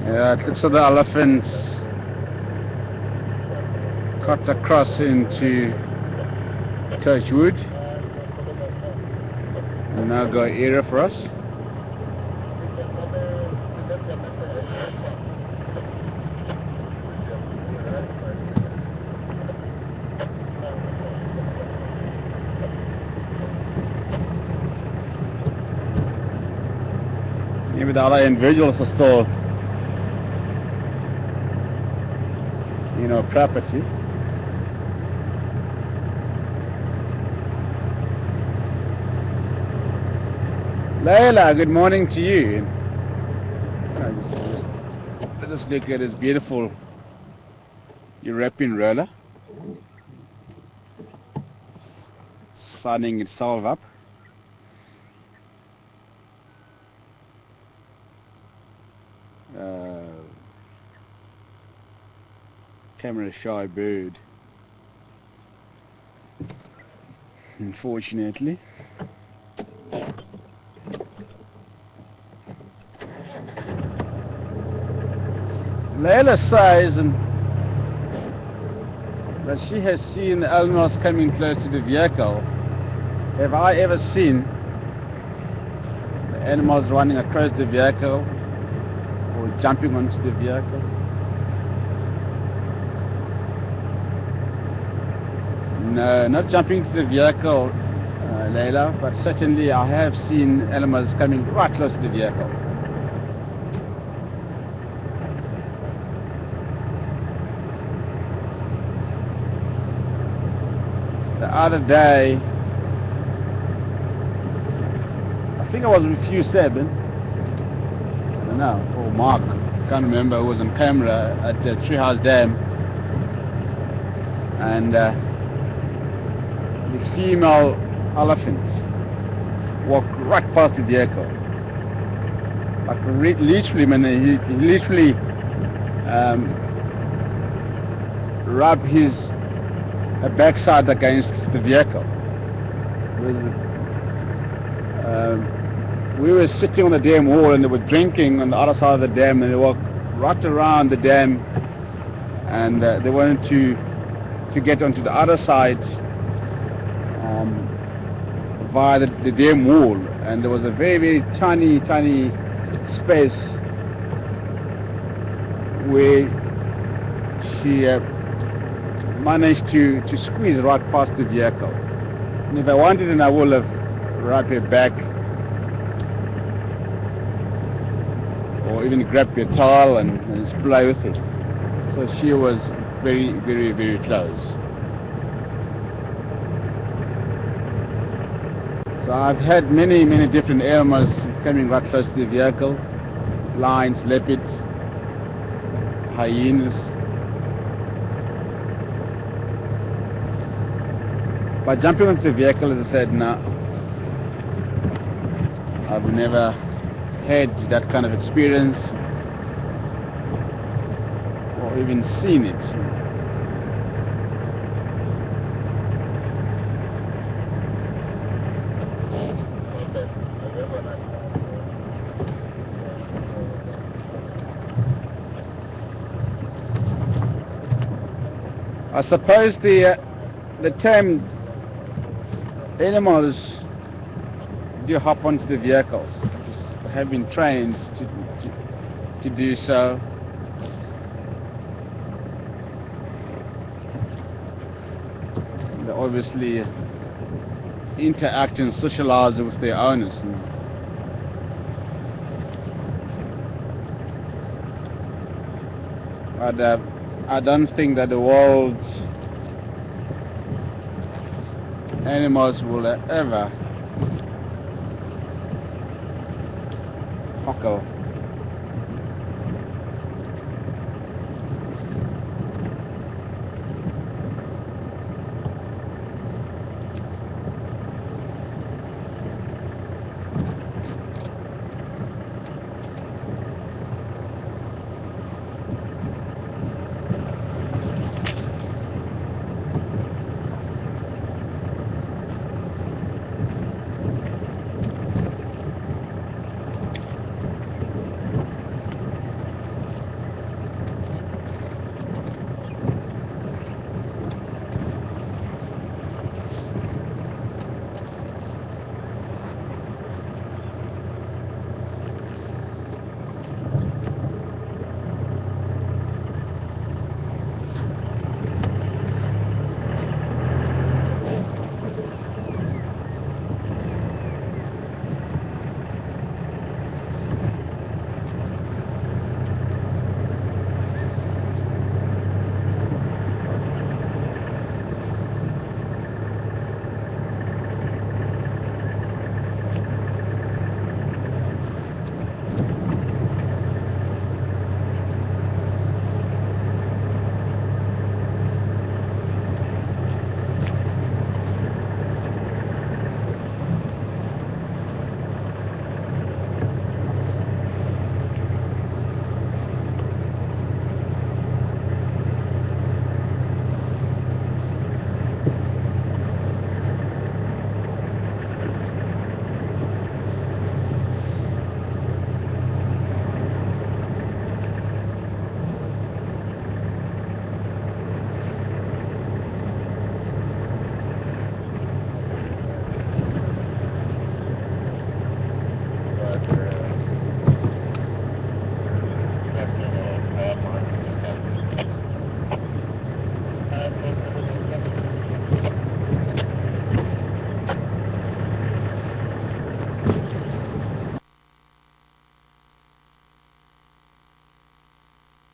Yeah, it looks like the elephants cut across into Touchwood and now got area for us. Maybe the other individuals are still, you know, property. Layla, good morning to you. Let us look at this beautiful European roller sunning itself up. Camera shy bird, unfortunately. Layla says that she has seen the animals coming close to the vehicle. Have I ever seen the animals running across the vehicle or jumping onto the vehicle? No, not jumping to the vehicle, Layla, but certainly I have seen animals coming right close to the vehicle. The other day, I think I was with you, Seb, I don't know, or Mark, can't remember, who was on camera at the Treehouse Dam. and the female elephant walked right past the vehicle. Like literally, man, he literally rubbed his backside against the vehicle. We were sitting on the dam wall and they were drinking on the other side of the dam, and they walked right around the dam, and they wanted to get onto the other side via the dam wall, and there was a very, very tiny space where she managed to squeeze right past the vehicle. And if I wanted, then I would have rubbed her back, or even grab your towel and just play with it. So she was very, very, very close. So I've had many different animals coming right close to the vehicle: lions, leopards, hyenas. By jumping onto the vehicle, as I said, no, I've never had that kind of experience or even seen it. I suppose the tamed animals do hop onto the vehicles, have been trained to do so. They obviously interact and socialize with their owners. But I don't think that the world's animals will ever buckle.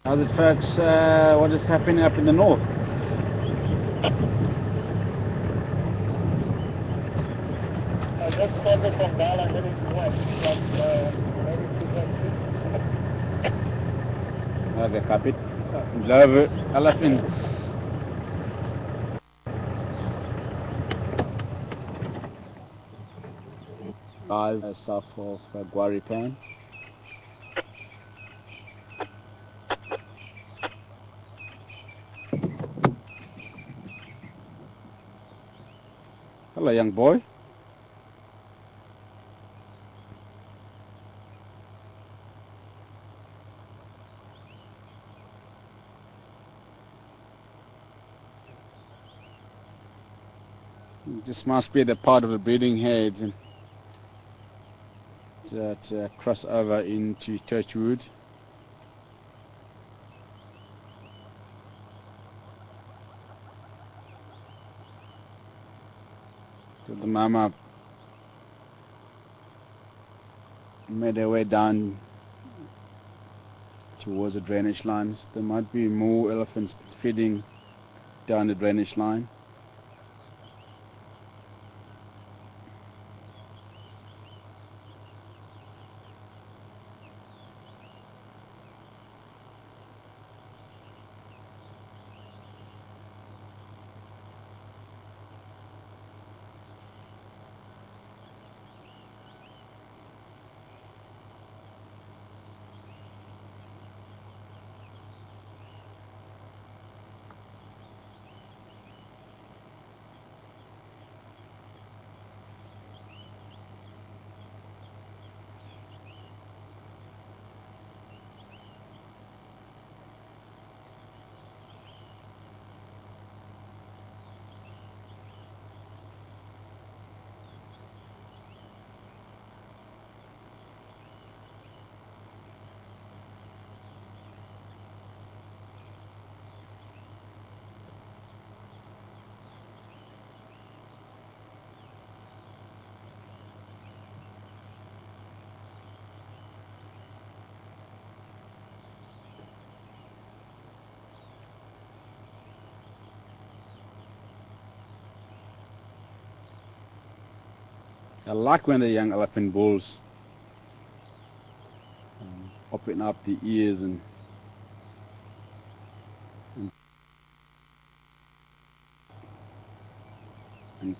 How's it, folks? What is happening up in the north? I just started from Bala heading west, from heading to Okay, copy. Love elephants. drive south of Guaripan. Hello, young boy. This must be the part of the breeding head that cross over into Churchwood. So the mama made her way down towards the drainage lines. There might be more elephants feeding down the drainage line. I like when the young elephant bulls open up the ears and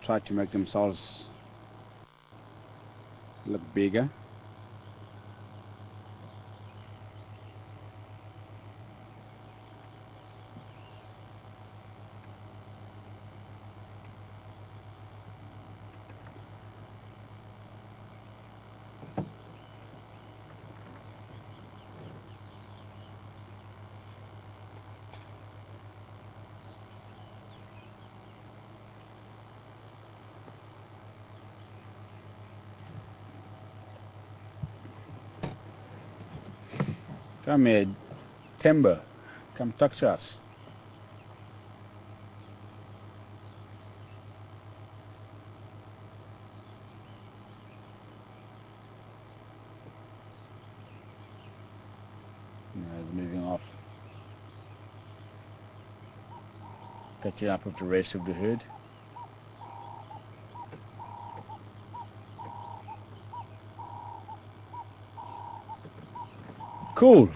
try to make themselves look bigger. Come here, Timber. Come talk to us. No, he's moving off. Catching up with the rest of the herd. Cool.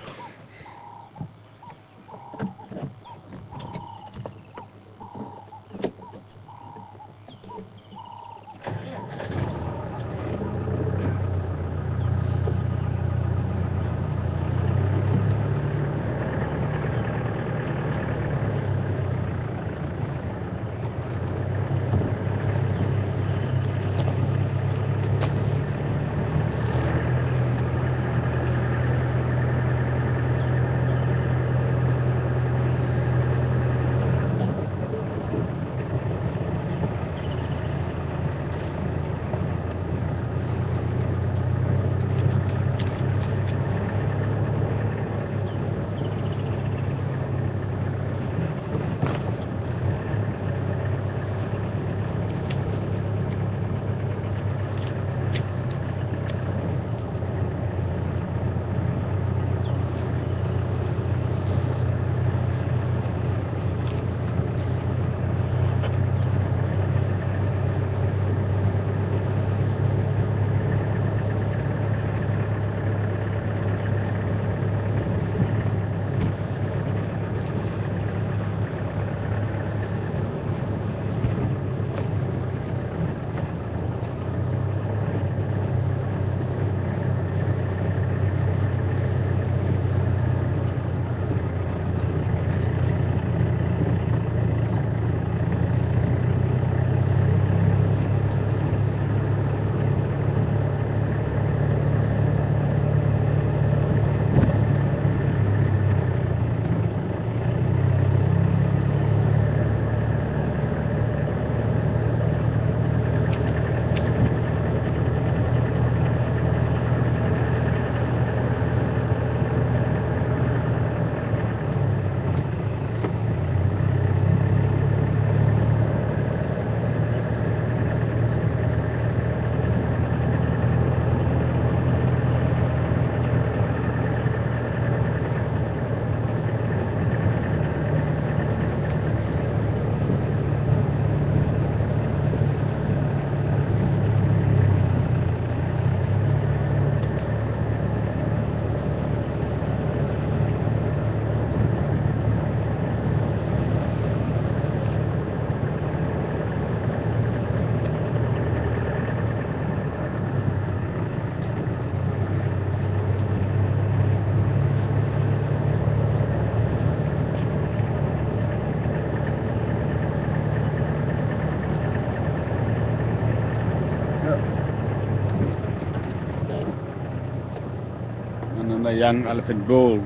young elephant bull.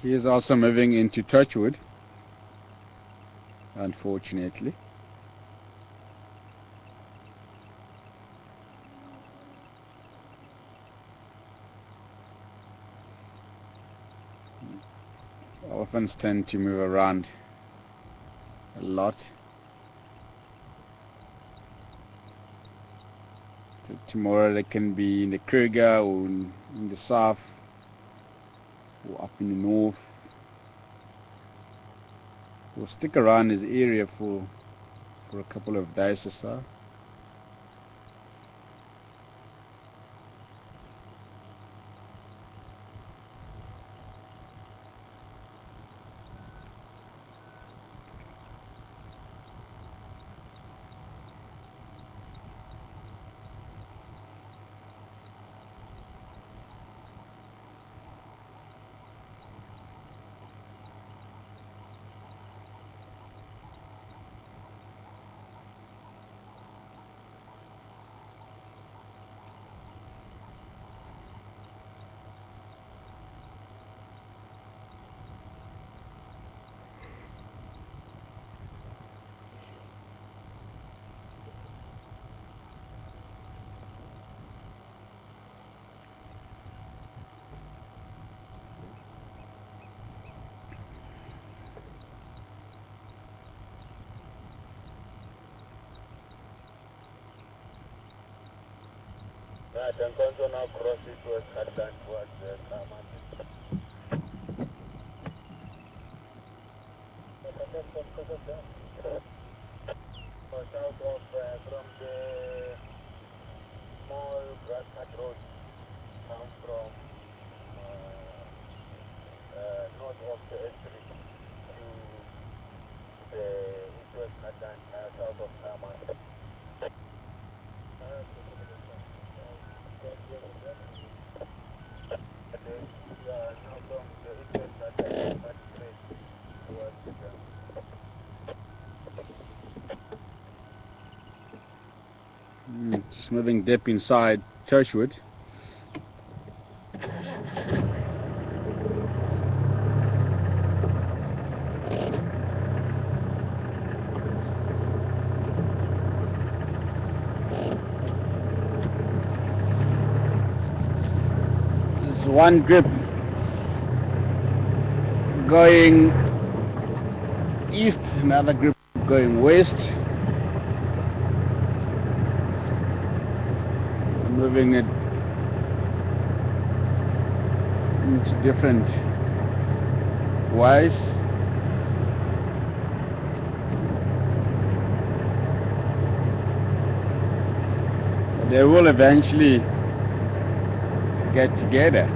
He is also moving into Touchwood, unfortunately. Elephants tend to move around a lot. So tomorrow they can be in the Kruger or in the south or up in the north. We'll stick around this area for a couple of days or so. Yeah, then also now cross it towards Khardan, towards Kaman. South of from the small grass cut road down from north of the S3 to the West Khardan, south of Kaman. Now from the West Khardan, much straight towards the Just moving deep inside Churchwood. There's one group going east, another group going west. Moving it into different ways. But they will eventually get together.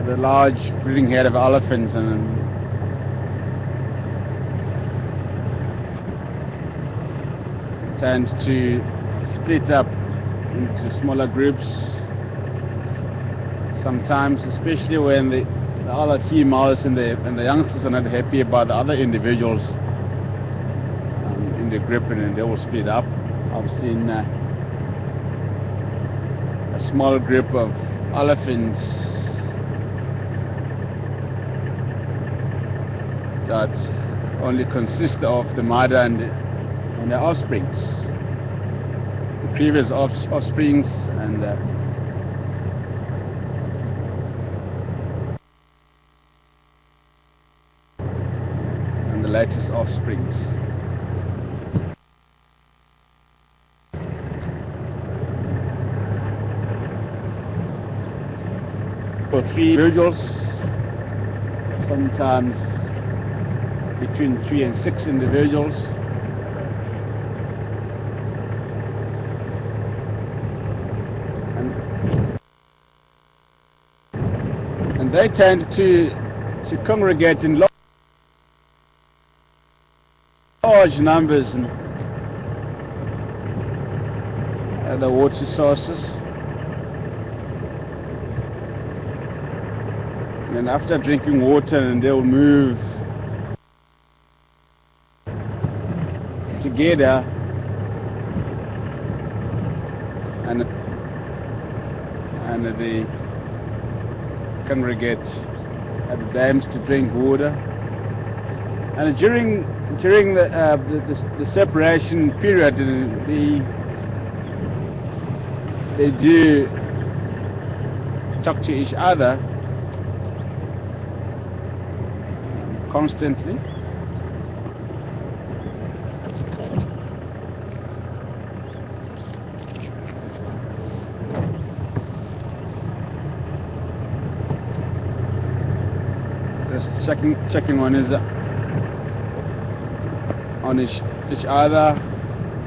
The large breeding herd of elephants and tends to split up into smaller groups sometimes, especially when the other females and the youngsters are not happy about the other individuals in the group, and then they will split up. I've seen a small group of elephants that only consist of the mother and the offsprings, the previous offsprings and the latest offsprings. 3 individuals, sometimes between 3 and 6 individuals. And they tend to congregate in large numbers at the water sources. And after drinking water, and they'll move together and they congregate at the dams to drink water. And during the separation period, they do talk to each other constantly. Just checking on each other,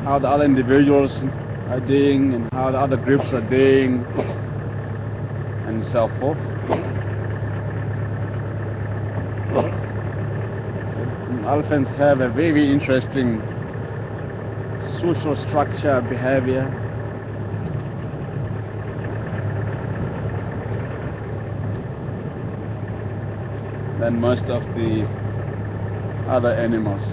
how the other individuals are doing and how the other groups are doing, and so forth. Elephants have a very interesting social structure, behavior. Than most of the other animals.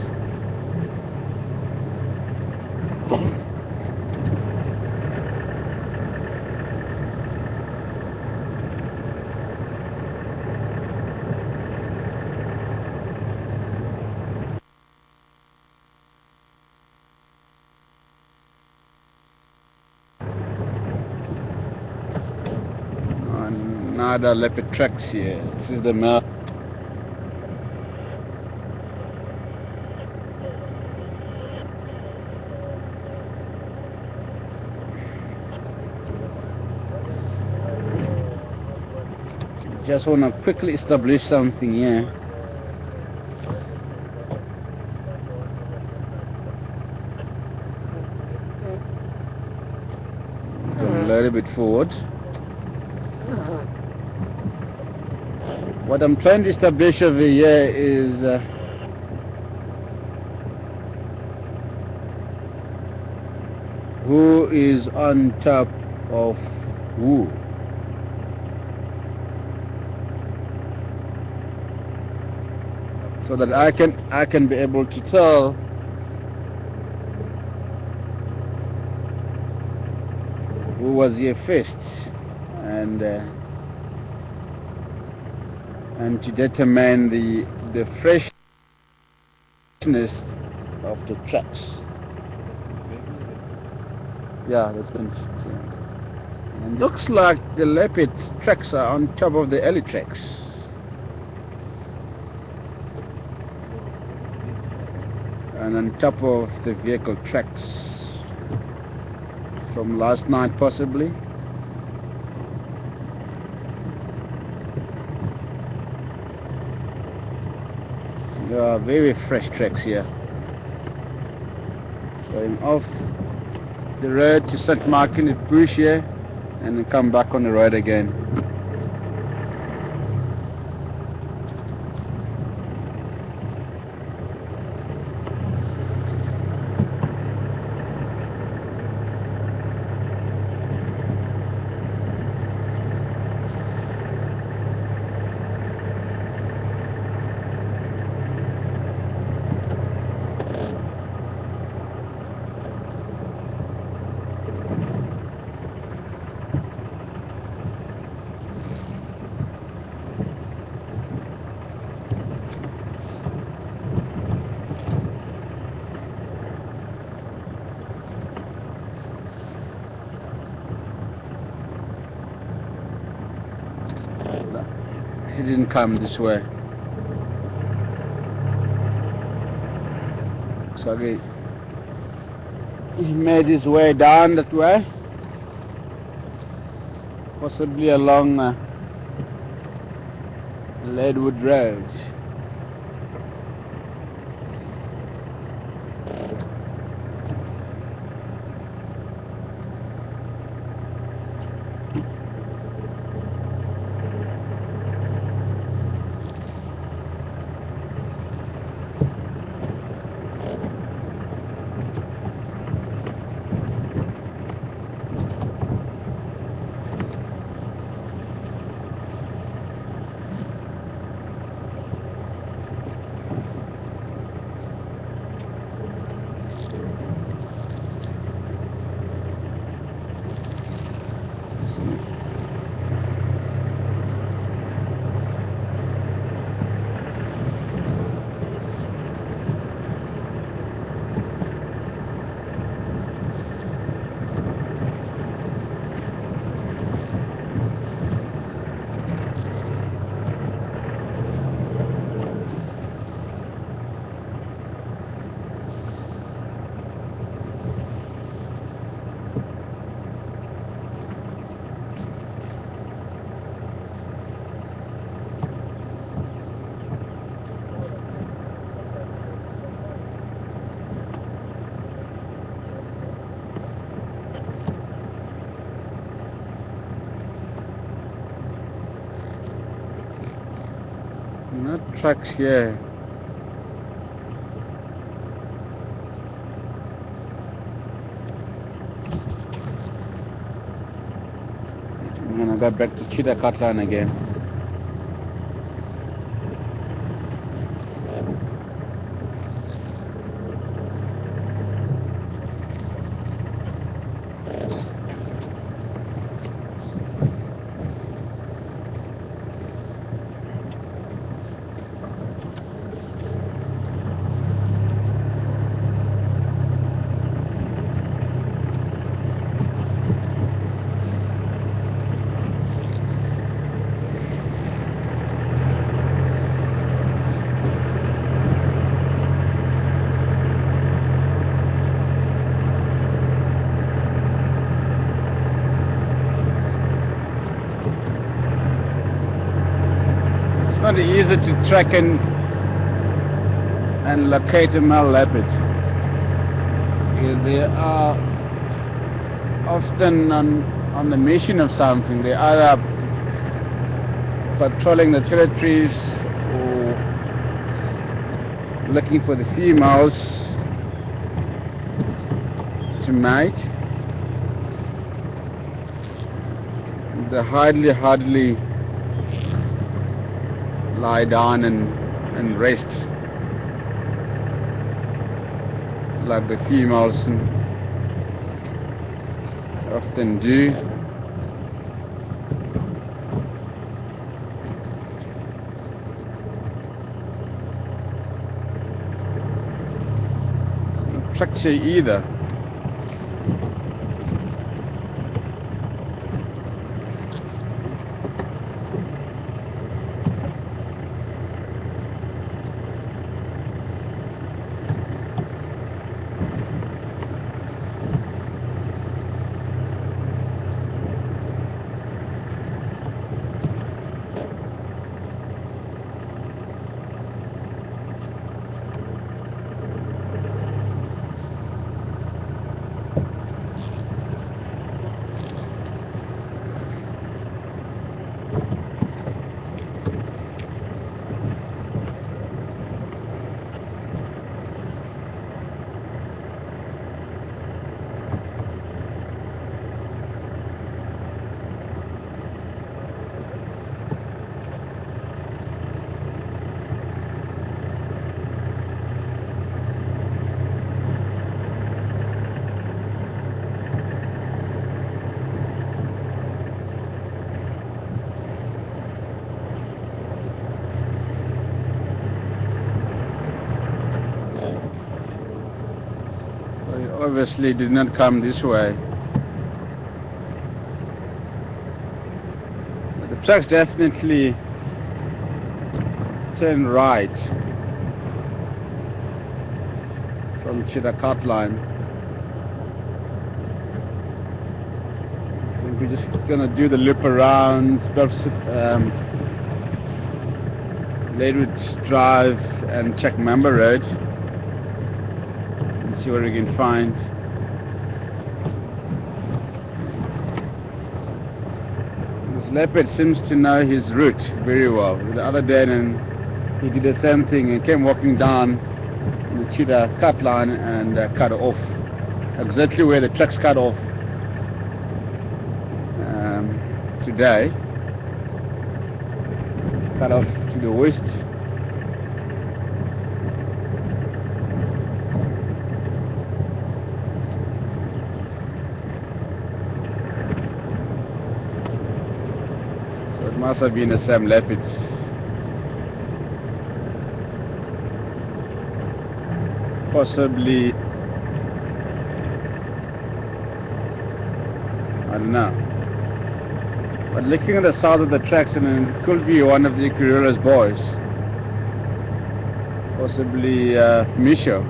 Another leopard tracks here. This is the male. Just want to quickly establish something here. Go a little bit forward. What I'm trying to establish over here is who is on top of who. So that I can be able to tell who was here first, and to determine the freshness of the tracks. Yeah, that's good. And looks like the leopard tracks are on top of the ellie tracks. And on top of the vehicle tracks from last night, possibly. There are very fresh tracks here. Going off the road to St. Martin at Bush here, and then come back on the road again. He didn't come this way. So he made his way down that way, possibly along Leadwood Road. No trucks here. I'm gonna go back to Chidakat line again. It's not easy to track and locate a male leopard. Because they are often on the mission of something. They either patrolling the territories or looking for the females to mate. They hardly lie down and rest like the females often do. It's not structure either. Obviously did not come this way. But the trucks definitely turn right from Chidakat line. I think we're just gonna do the loop around, Lakewood Drive and Chuckmamba Road. Let's see what we can find. This leopard seems to know his route very well. The other day, and he did the same thing and came walking down the cheetah cut line and cut off exactly where the trucks cut off today. Cut off to the west. So it must have been the same leopards. Possibly, I don't know. But looking at the south of the tracks, and it could be one of the Guerrilla's boys. Possibly Misho.